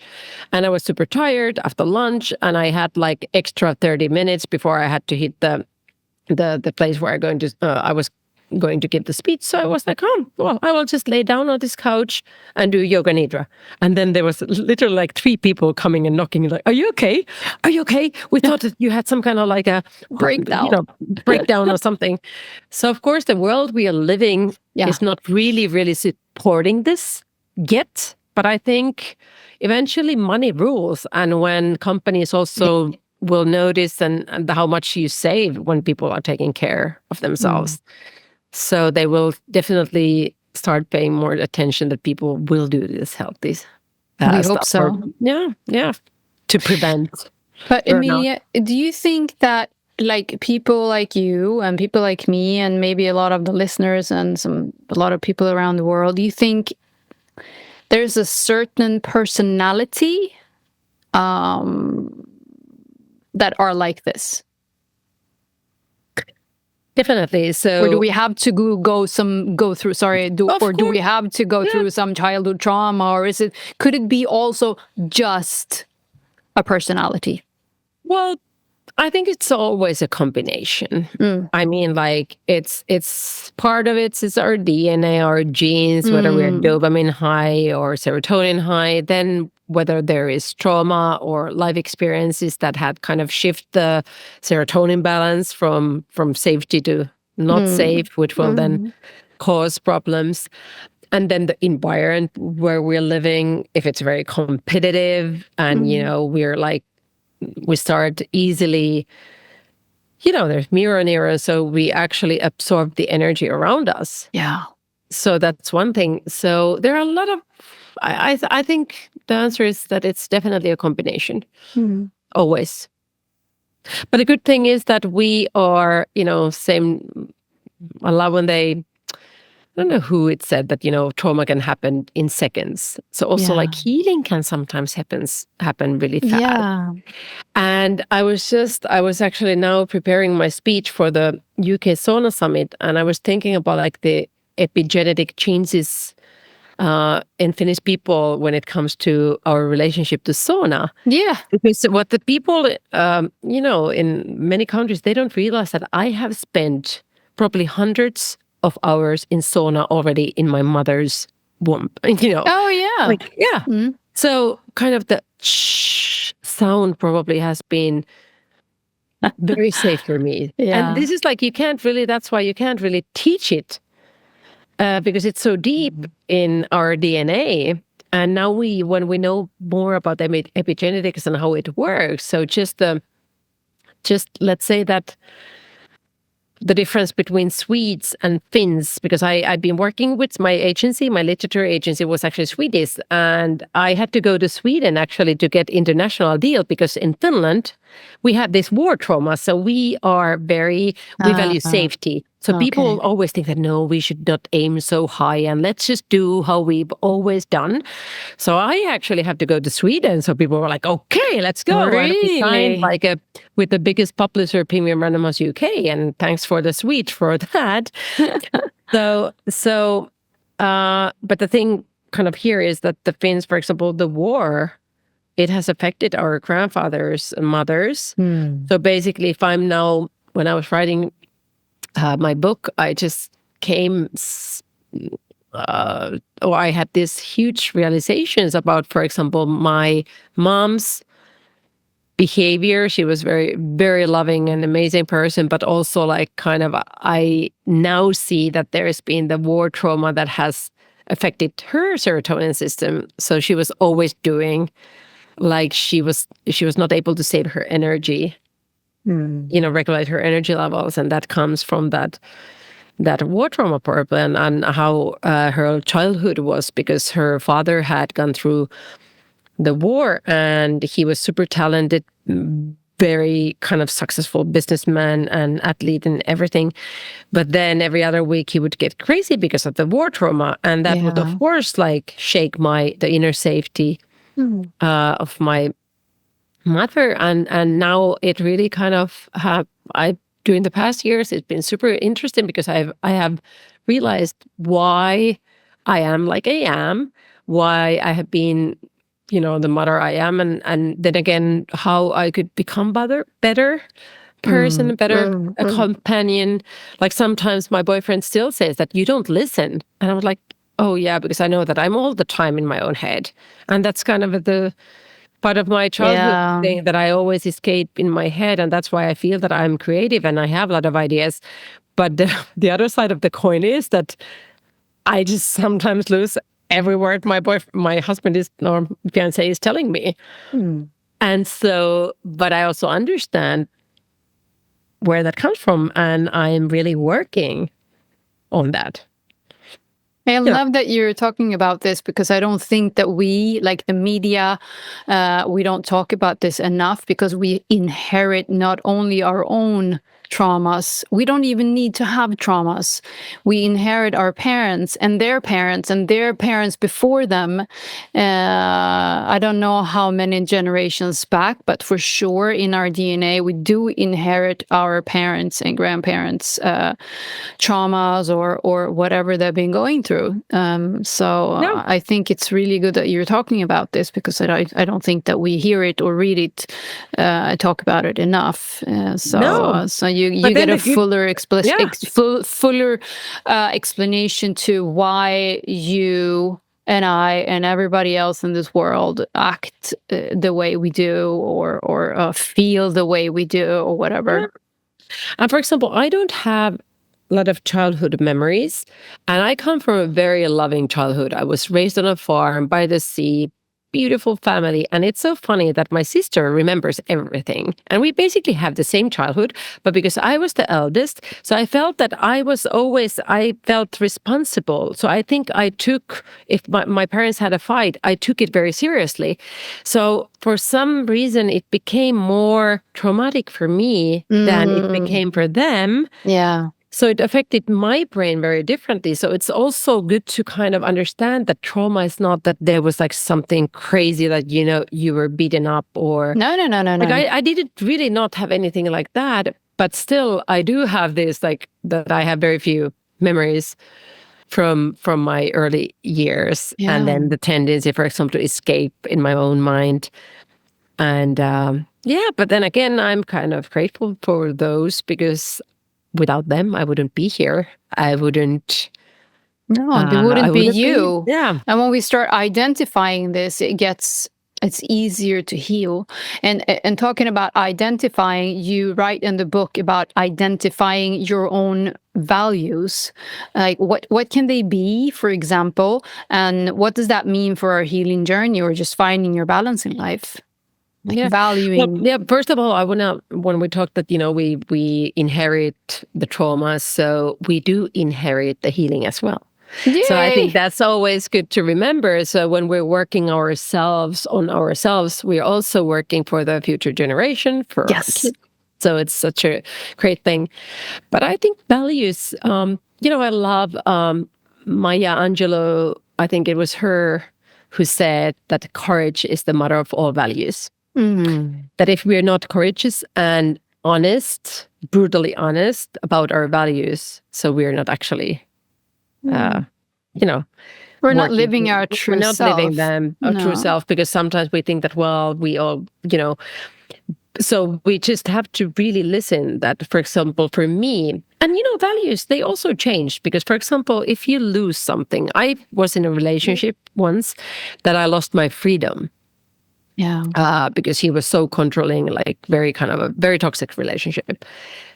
And I was super tired after lunch. And I had like extra 30 minutes before I had to hit the place where I was going to give the speech. So I was like, well, I will just lay down on this couch and do yoga nidra. And then there was literally like 3 people coming and knocking, like, are you okay? Are you okay? We thought that you had some kind of like a breakdown, breakdown or something. So of course, the world we are living is not really, really supporting this yet. But I think eventually money rules. And when companies also will notice and how much you save when people are taking care of themselves. So they will definitely start paying more attention that people will do this healthy we hope so. Yeah. To prevent. But Emilia, do you think that like people like you and people like me and maybe a lot of the listeners and a lot of people around the world, do you think there's a certain personality that are like this? Definitely. So, or do we have to do we have to go through some childhood trauma, or could it be also just a personality? Well, I think it's always a combination. I mean, like it's part of it is our DNA, our genes, whether we're dopamine high or serotonin high, then whether there is trauma or life experiences that had kind of shift the serotonin balance from safety to not safe, which will then cause problems. And then the environment where we're living, if it's very competitive and, you know, we start easily, you know, there's mirror neurons, so we actually absorb the energy around us. Yeah. So that's one thing. So there are a lot of, I think the answer is that it's definitely a combination, always. But the good thing is that we are, you know, a lot when I don't know who it said that, you know, trauma can happen in seconds. So also like healing can sometimes happen really fast. Yeah. And I was actually now preparing my speech for the UK Sauna Summit, and I was thinking about like the epigenetic changes in Finnish people when it comes to our relationship to sauna. Yeah. Because what the people, you know, in many countries, they don't realize that I have spent probably hundreds of hours in sauna already in my mother's womb, you know. Oh, yeah. Like, yeah. So kind of the sound probably has been very safe for me. Yeah. And this is like, that's why you can't really teach it because it's so deep in our DNA. And now when we know more about epigenetics and how it works, so just let's say that the difference between Swedes and Finns, because I've been working with my agency, my literature agency was actually Swedish, and I had to go to Sweden actually to get international deal because in Finland we have this war trauma, so we value safety. So people always think that no, we should not aim so high and let's just do how we've always done. So I actually have to go to Sweden. So people were like, okay, let's go. Really? And we signed with the biggest publisher, Premium Random House UK, and thanks for the Swede for that. But the thing kind of here is that the Finns, for example, the war, it has affected our grandfathers and mothers. So basically, when I was writing my book, I just I had these huge realizations about, for example, my mom's behavior. She was very, very loving and amazing person, but also like kind of, I now see that there's been the war trauma that has affected her serotonin system. So she was always doing like she was not able to save her energy. You know, regulate her energy levels, and that comes from that war trauma problem and how her childhood was, because her father had gone through the war and he was super talented, very kind of successful businessman and athlete and everything. But then every other week he would get crazy because of the war trauma, and that would of course like shake the inner safety of my mother, and now it really kind of during the past years it's been super interesting because I have realized why I am like I am, why I have been, you know, the mother I am, and then again how I could become better person, better a companion. Like sometimes my boyfriend still says that you don't listen, and I was like, oh yeah, because I know that I'm all the time in my own head, and that's kind of the part of my childhood thing that I always escape in my head, and that's why I feel that I'm creative and I have a lot of ideas. But the other side of the coin is that I just sometimes lose every word my husband or fiancé is telling me. And so, but I also understand where that comes from, and I'm really working on that. I love that you're talking about this, because I don't think that we, like the media, we don't talk about this enough, because we inherit not only our own traumas. We don't even need to have traumas. We inherit our parents and their parents before them. I don't know how many generations back, but for sure in our DNA, we do inherit our parents and grandparents' traumas or whatever they've been going through. I think it's really good that you're talking about this, because I don't think that we hear it or read it, talk about it enough. So you get a fuller explanation to why you and I and everybody else in this world act the way we do, or feel the way we do, or whatever. Yeah. And for example, I don't have a lot of childhood memories, and I come from a very loving childhood. I was raised on a farm by the sea, beautiful family, and it's so funny that my sister remembers everything, and we basically have the same childhood. But because I was the eldest, so I felt that I felt responsible. So I think I took, if my parents had a fight, I took it very seriously. So for some reason, it became more traumatic for me than it became for them. Yeah. So it affected my brain very differently. So it's also good to kind of understand that trauma is not that there was like something crazy that, you were beaten up or... No. Like I didn't really not have anything like that, but still I do have this, like, that I have very few memories from my early years. Yeah. And then the tendency, for example, to escape in my own mind. And but then again, I'm kind of grateful for those, because without them, I wouldn't be here. I wouldn't... No, they wouldn't be you. Yeah. And when we start identifying this, it's easier to heal. And talking about identifying, you write in the book about identifying your own values. Like what can they be, for example, and what does that mean for our healing journey, or just finding your balance in life? Valuing. Well, first of all, when we talked that, we inherit the trauma, so we do inherit the healing as well. Yay! So I think that's always good to remember. So when we're working on ourselves, we're also working for the future generation, for our kids. So it's such a great thing. But I think values, I love Maya Angelou. I think it was her who said that courage is the mother of all values. Mm-hmm. That if we're not courageous and honest, brutally honest about our values, so we're not actually, we're not living our true self. We're not living them, our true self, because sometimes we think that, well, we all, so we just have to really listen that, for example, for me, and values, they also changed, because, for example, if you lose something, I was in a relationship once that I lost my freedom. Yeah. Because he was so controlling, like very kind of a very toxic relationship.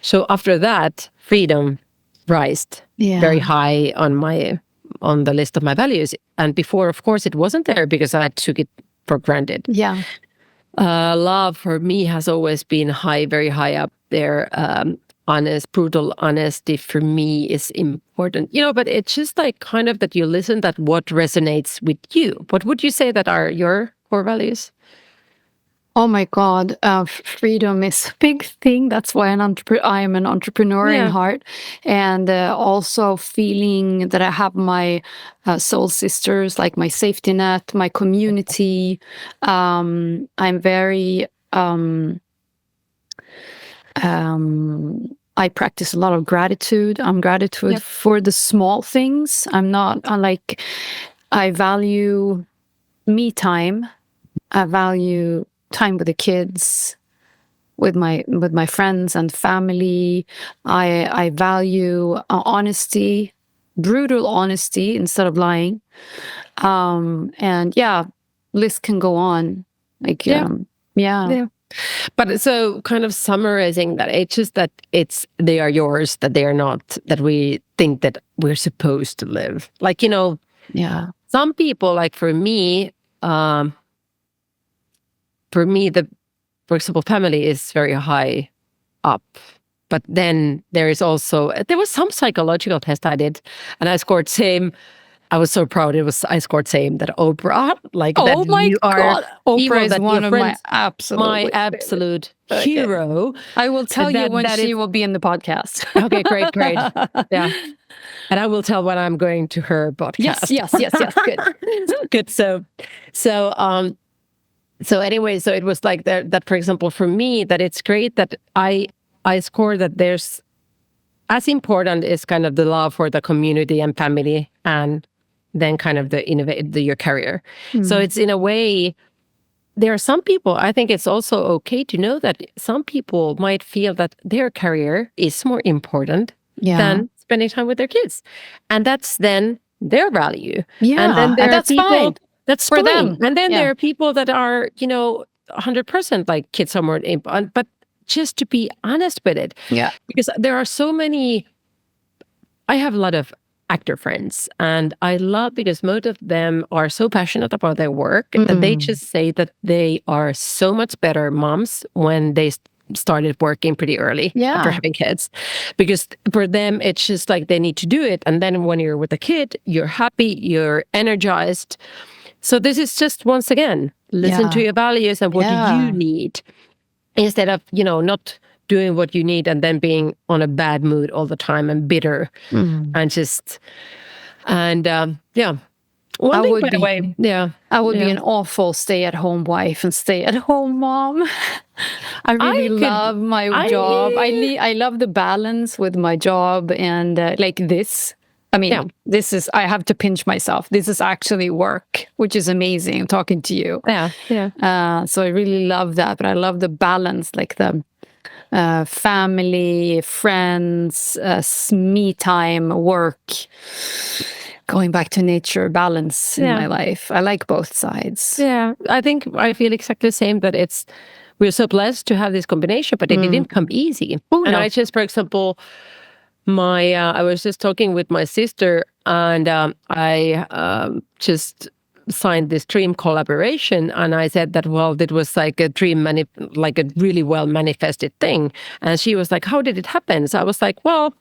So after that, freedom rised very high on the list of my values. And before, of course, it wasn't there because I took it for granted. Yeah. Love for me has always been very high up there. Brutal honesty for me is important. But it's just like kind of that you listen that what resonates with you. What would you say that are your core values? Oh my God, freedom is a big thing. That's why I am an entrepreneur in heart. And also feeling that I have my soul sisters, like my safety net, my community. I'm very... I practice a lot of gratitude. I'm gratitude for the small things. I value me time. I value time with the kids, with my friends and family. I value honesty, brutal honesty instead of lying. And list can go on. But so kind of summarizing that, it's just that they are yours, that they are not, that we think that we're supposed to live. Like, some people, like for me, for example, family is very high up. But then there was some psychological test I did, and I scored same I was so proud. I scored same that Oprah. Like oh that my you are God, Oprah is that one your of friends, my absolute hero. I will tell you when she is will be in the podcast. okay. Great. Yeah, and I will tell when I'm going to her podcast. Yes. Good. Good. So anyway, so it was like that, for example, for me, that it's great that I score that there's as important is kind of the love for the community and family, and then kind of your career. So it's in a way, there are some people, I think it's also okay to know that some people might feel that their career is more important than spending time with their kids. And that's then their value. Yeah, and then there are that's people fine. that's For fine. them. And then there are people that are, 100% like kids are more important, but just to be honest with it. Yeah. Because there are so many, I have a lot of actor friends, and I love because most of them are so passionate about their work and they just say that they are so much better moms when they started working pretty early after having kids, because for them it's just like they need to do it, and then when you're with a kid you're happy, you're energized. So this is just, once again, listen to your values and what do you need, instead of not doing what you need and then being on a bad mood all the time and bitter and just one thing, by the way, I would be an awful stay-at-home wife and stay-at-home mom. I really love my job. I love the balance with my job and like this. I mean, this is, I have to pinch myself. This is actually work, which is amazing. I'm talking to you. So I really love that. But I love the balance, like the family, friends, me time, work, going back to nature, balance in my life. I like both sides. Yeah, I think I feel exactly the same, that we're so blessed to have this combination, but it didn't come easy. I just, for example, I was just talking with my sister, and I just signed this dream collaboration, and I said that, well, it was like a dream, like a really well manifested thing. And she was like, how did it happen? So I was like, well,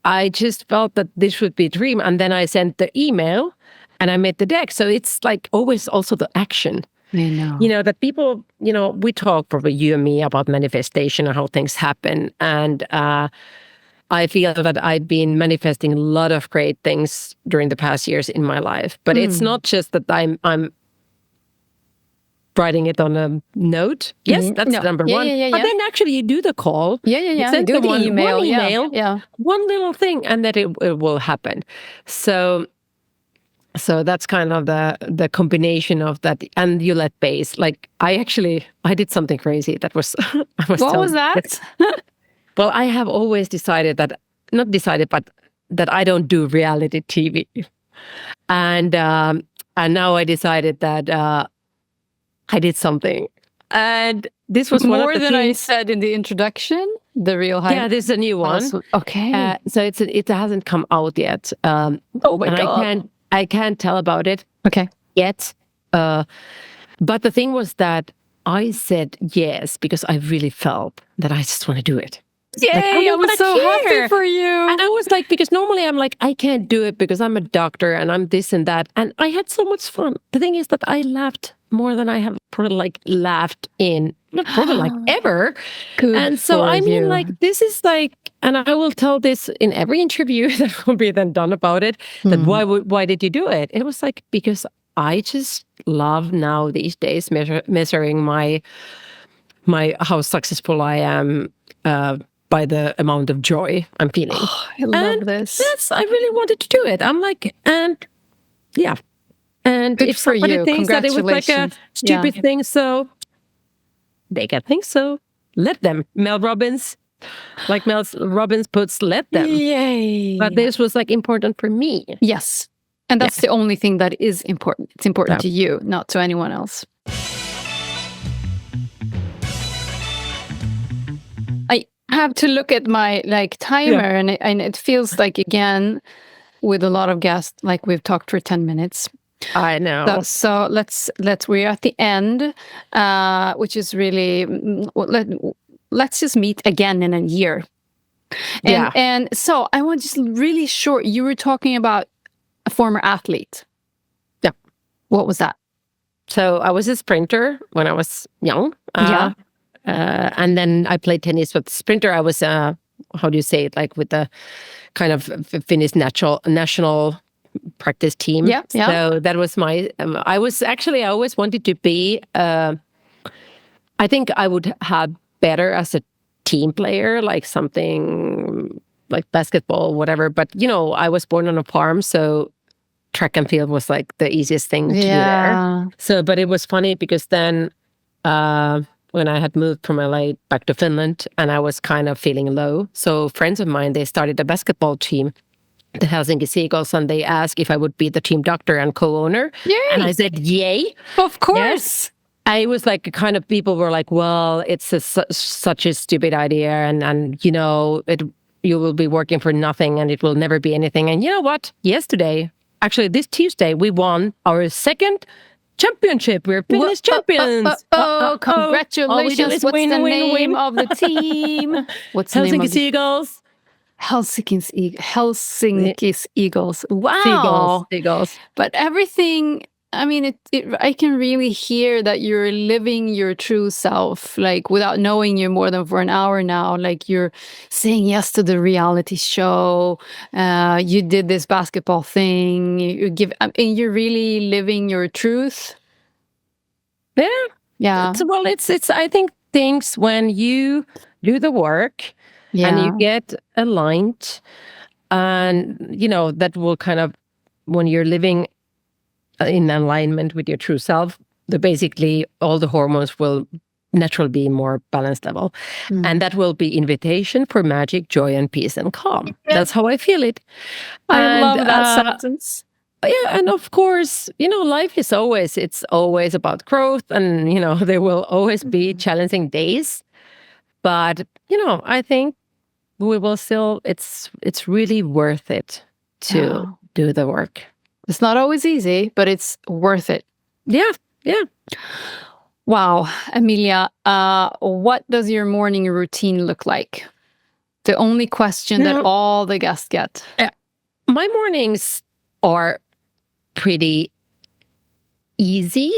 I just felt that this would be a dream, and then I sent the email and I made the deck. So it's like always also the action. I know. That people, we talk, probably you and me, about manifestation and how things happen, and I feel that I've been manifesting a lot of great things during the past years in my life. But it's not just that I'm writing it on a note. Yes, that's number one. But then actually you do the call. You send do the email. One little thing, and that it will happen. So that's kind of the combination of that, and you let base. Like I did something crazy that was what was that? Well, I have always decided but that I don't do reality TV. And now I decided that I did something. And this was more than I said in the introduction, the real hype. Yeah, this is a new one. Okay. So it hasn't come out yet. Oh my God. I can't tell about it yet. But the thing was that I said yes because I really felt that I just want to do it. Yay, I'm so happy for you. And I was like, because normally I'm like, I can't do it because I'm a doctor and I'm this and that. And I had so much fun. The thing is that I laughed more than I have probably laughed in, not probably ever. Good. And so, I mean, this is and I will tell this in every interview that will be then done about it, that why did you do it? It was because I just love now these days measuring my how successful I am by the amount of joy I'm feeling. Oh, I love this. I really wanted to do it. I'm like, and good if for somebody you. thinks that it was like a stupid thing, so they can think so. Let them. Mel Robbins puts, let them. Yay. But this was important for me. Yes. And that's the only thing that is important. It's important to you, not to anyone else. I have to look at my timer, and it feels like, again, with a lot of guests, we've talked for 10 minutes. I know. So we're at the end, which is really, let's just meet again in a year. And so I want just really short, you were talking about a former athlete. Yeah. What was that? So I was a sprinter when I was young. And then I played tennis with sprinter. I was, how do you say it, like with the kind of Finnish national practice team. Yeah. So that was my, I always wanted to be, I think I would have better as a team player, like something like basketball, whatever. But, I was born on a farm, so track and field was like the easiest thing to do there. So, but it was funny because then when I had moved from LA back to Finland and I was kind of feeling low. So friends of mine, they started a basketball team, the Helsinki Seagulls, and they asked if I would be the team doctor and co-owner. Yay! And I said, yay. Of course. Yes. I was like, kind of people were like, well, it's such a stupid idea. And you will be working for nothing and it will never be anything. And you know what? Actually, this Tuesday, we won our second championship. We're Finnish champions. Congratulations. What's the name of the team? What's the name Helsinki of Seagulls. Helsinki's Eagles. Wow. Seagulls. But everything, I mean, I can really hear that you're living your true self, like without knowing you more than for an hour now. Like you're saying yes to the reality show. You did this basketball thing. You're really living your truth. Yeah. It's. I think things when you do the work and you get aligned, and that will kind of, when you're living in alignment with your true self, basically all the hormones will naturally be more balanced level. And that will be invitation for magic, joy, and peace and calm. That's how I feel it. I love that sentence. Yeah, and of course, life is always about growth, and there will always be challenging days. But I think we will still. It's really worth it to do the work. It's not always easy, but it's worth it. Yeah. Wow, Emilia, what does your morning routine look like? The only question that all the guests get. My mornings are pretty easy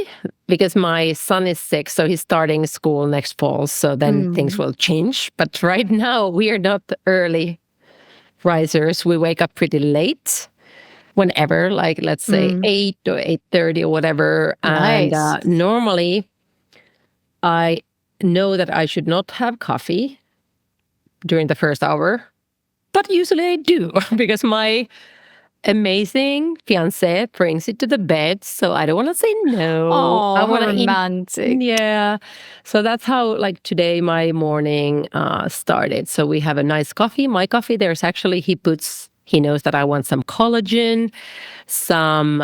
because my son is 6, so he's starting school next fall, so then things will change. But right now, we are not early risers. We wake up pretty late. Whenever, like let's say 8 or 8:30 or whatever. Nice. And normally I know that I should not have coffee during the first hour, but usually I do because my amazing fiancé brings it to the bed, so I don't want to say no. Oh, I want romantic. Yeah. So that's how, like, today my morning started. So we have a nice coffee. My coffee, he knows that I want some collagen, some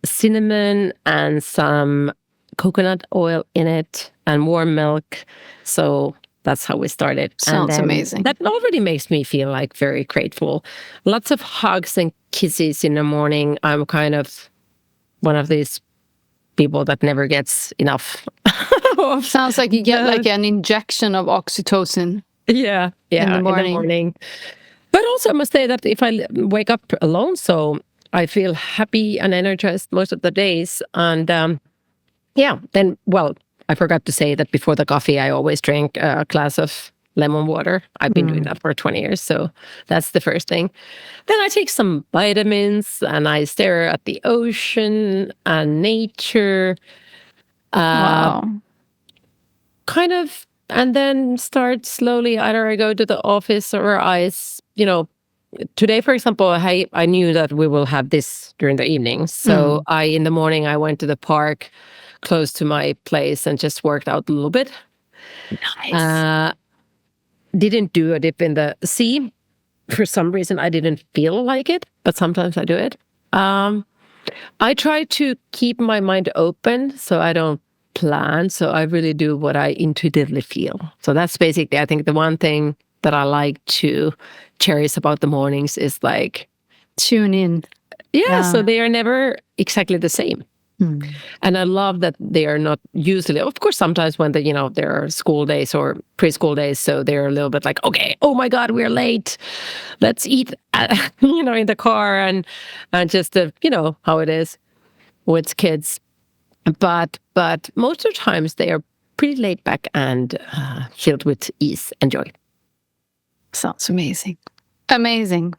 cinnamon, and some coconut oil in it, and warm milk. So that's how we started. Sounds amazing. That already makes me feel like very grateful. Lots of hugs and kisses in the morning. I'm kind of one of these people that never gets enough. Sounds like you get like an injection of oxytocin. Yeah, in the morning. But also I must say that if I wake up alone, so I feel happy and energized most of the days. And then, I forgot to say that before the coffee, I always drink a glass of lemon water. I've been doing that for 20 years, so that's the first thing. Then I take some vitamins and I stare at the ocean and nature. Wow. Kind of, and then start slowly. Either I go to the office or today, for example, I knew that we will have this during the evening. So in the morning, I went to the park close to my place and just worked out a little bit. Nice. Didn't do a dip in the sea. For some reason, I didn't feel like it, but sometimes I do it. I try to keep my mind open so I don't plan. So I really do what I intuitively feel. So that's basically, I think, the one thing that I like to cherish about the mornings is like... Tune in. Yeah, so they are never exactly the same. And I love that they are not usually, of course, sometimes when there are school days or preschool days, so they're a little bit like, okay, oh my God, we're late. Let's eat, in the car and just, how it is with kids. But most of the times they are pretty laid back and filled with ease and joy. Sounds amazing. Amazing.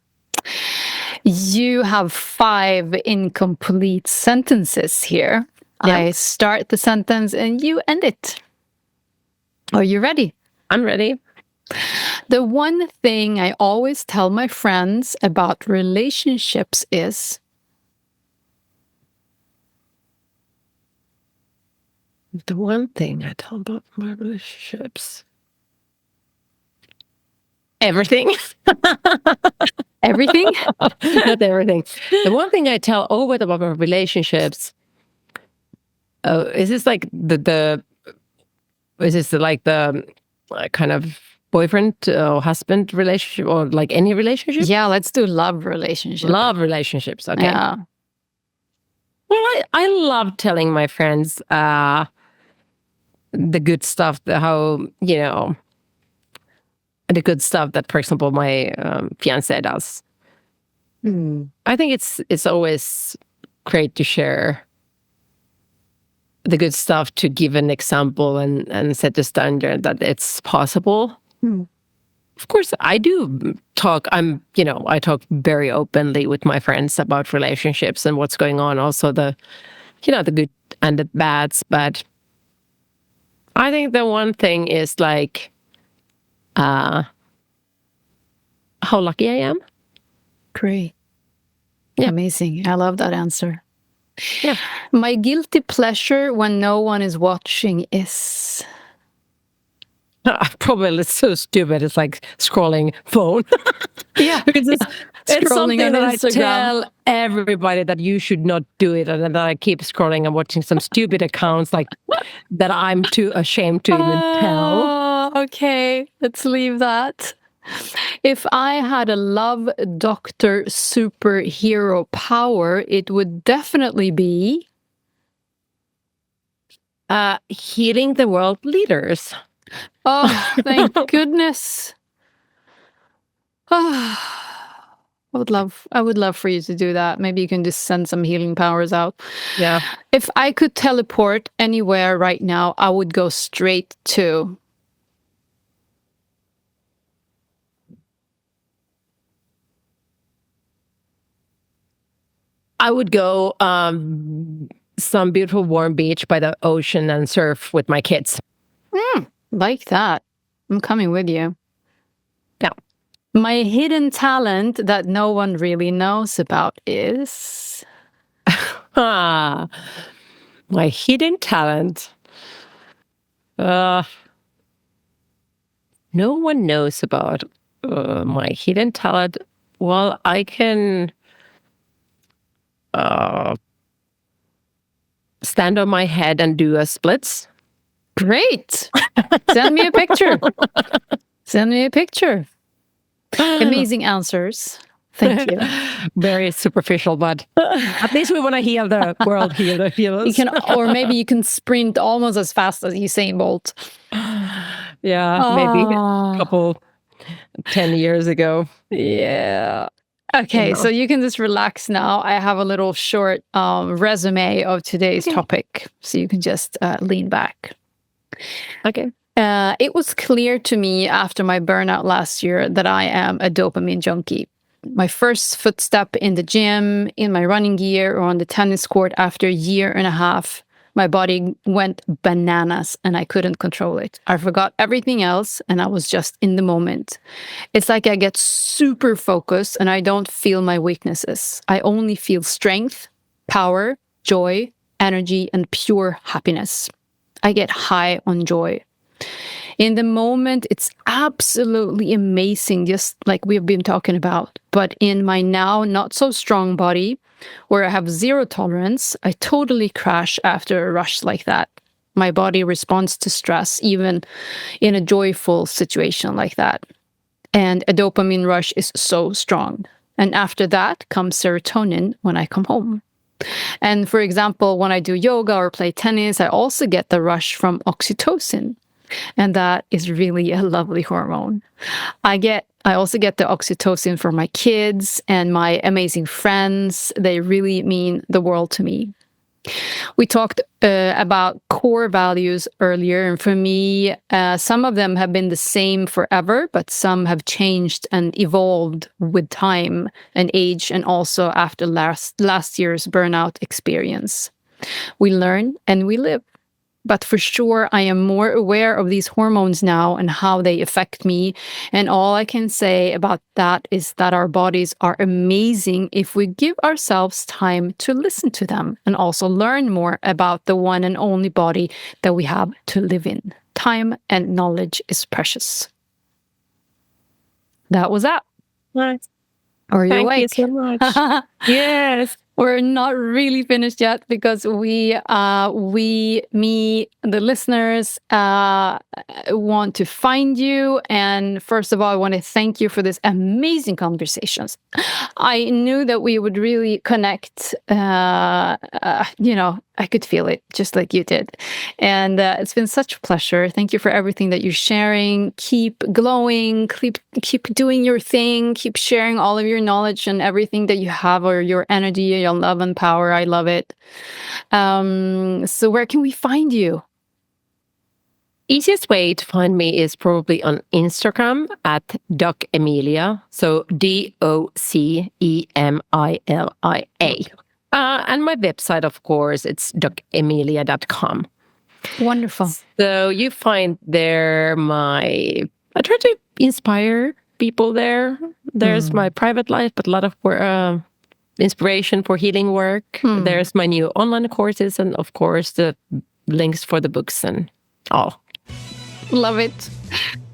You have 5 incomplete sentences here. Yeah. I start the sentence and you end it. Are you ready? I'm ready. The one thing I always tell my friends about relationships is... The one thing I tell about my relationships... Everything. Everything? Not everything. The one thing I tell always about my relationships, is this like the kind of boyfriend or husband relationship, or like any relationship? Yeah, let's do love relationship. Love relationships, okay. Yeah. Well, I love telling my friends the good stuff, the good stuff that, for example, my fiancé does. I think it's always great to share the good stuff, to give an example and set the standard that it's possible. Of course, I do talk. I talk very openly with my friends about relationships and what's going on. Also the good and the bads. But I think the one thing is like, how lucky I am. Great. Yeah. Amazing. I love that answer. Yeah. My guilty pleasure when no one is watching is... Probably it's so stupid. It's like scrolling phone. Yeah. Because it's scrolling something on that Instagram. I tell everybody that you should not do it. And then I keep scrolling and watching some stupid accounts like that I'm too ashamed to even tell. Okay. Let's leave that. If I had a love doctor superhero power, it would definitely be... healing the world leaders. Oh, thank goodness. Oh, I would love for you to do that. Maybe you can just send some healing powers out. Yeah. If I could teleport anywhere right now, I would go straight to... I would go some beautiful warm beach by the ocean and surf with my kids. Like that. I'm coming with you. Yeah. My hidden talent that no one really knows about is... My hidden talent. No one knows about my hidden talent. Well, I can... stand on my head and do a splits. Great. Send me a picture. Send me a picture. Amazing answers. Thank you. Very superficial, but at least we want to heal the world, heal the healers. Or maybe you can sprint almost as fast as Usain Bolt. Yeah, maybe a couple 10 years ago. Yeah. Okay, so you can just relax now. I have a little short resume of today's topic, so you can just lean back. Okay. It was clear to me after my burnout last year that I am a dopamine junkie. My first footstep in the gym, in my running gear, or on the tennis court after a year and a half, my body went bananas and I couldn't control it. I forgot everything else and I was just in the moment. It's like I get super focused and I don't feel my weaknesses. I only feel strength, power, joy, energy, and pure happiness. I get high on joy. In the moment, it's absolutely amazing, just like we've been talking about. But in my now not so strong body, where I have zero tolerance, I totally crash after a rush like that. My body responds to stress, even in a joyful situation like that. And a dopamine rush is so strong. And after that comes serotonin when I come home. And for example, when I do yoga or play tennis, I also get the rush from oxytocin. And that is really a lovely hormone. I also get the oxytocin from my kids and my amazing friends. They really mean the world to me. We talked about core values earlier, and for me, some of them have been the same forever, but some have changed and evolved with time and age, and also after last year's burnout experience. We learn and we live. But for sure, I am more aware of these hormones now and how they affect me. And all I can say about that is that our bodies are amazing if we give ourselves time to listen to them and also learn more about the one and only body that we have to live in. Time and knowledge is precious. That was that. Nice. Are you awake? Thank you so much. Yes. We're not really finished yet because the listeners, want to find you. And first of all, I want to thank you for this amazing conversations. I knew that we would really connect. I could feel it just like you did. And it's been such a pleasure. Thank you for everything that you're sharing. Keep glowing, keep doing your thing, keep sharing all of your knowledge and everything that you have, or your energy, your love and power. I love it. So where can we find you? Easiest way to find me is probably on Instagram at Doc Emilia. So DOCEMILIA. And my website, of course, it's docemilia.com. Wonderful. So you find there I try to inspire people there. There's my private life, but a lot of inspiration for healing work. There's my new online courses, and of course the links for the books and all. Love it.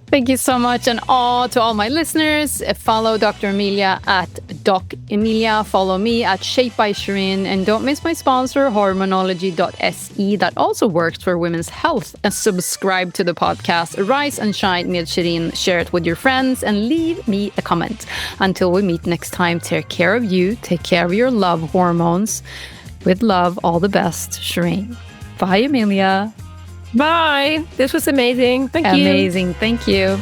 Thank you so much. And to all my listeners, follow Dr. Emilia at Doc Emilia. Follow me at ShapebyShirin. And don't miss my sponsor, hormonology.se, that also works for women's health. And subscribe to the podcast Rise and Shine with Shirin. Share it with your friends and leave me a comment. Until we meet next time, take care of you. Take care of your love hormones. With love, all the best, Shirin. Bye, Emilia. Bye. This was amazing. Thank you. Amazing. Thank you.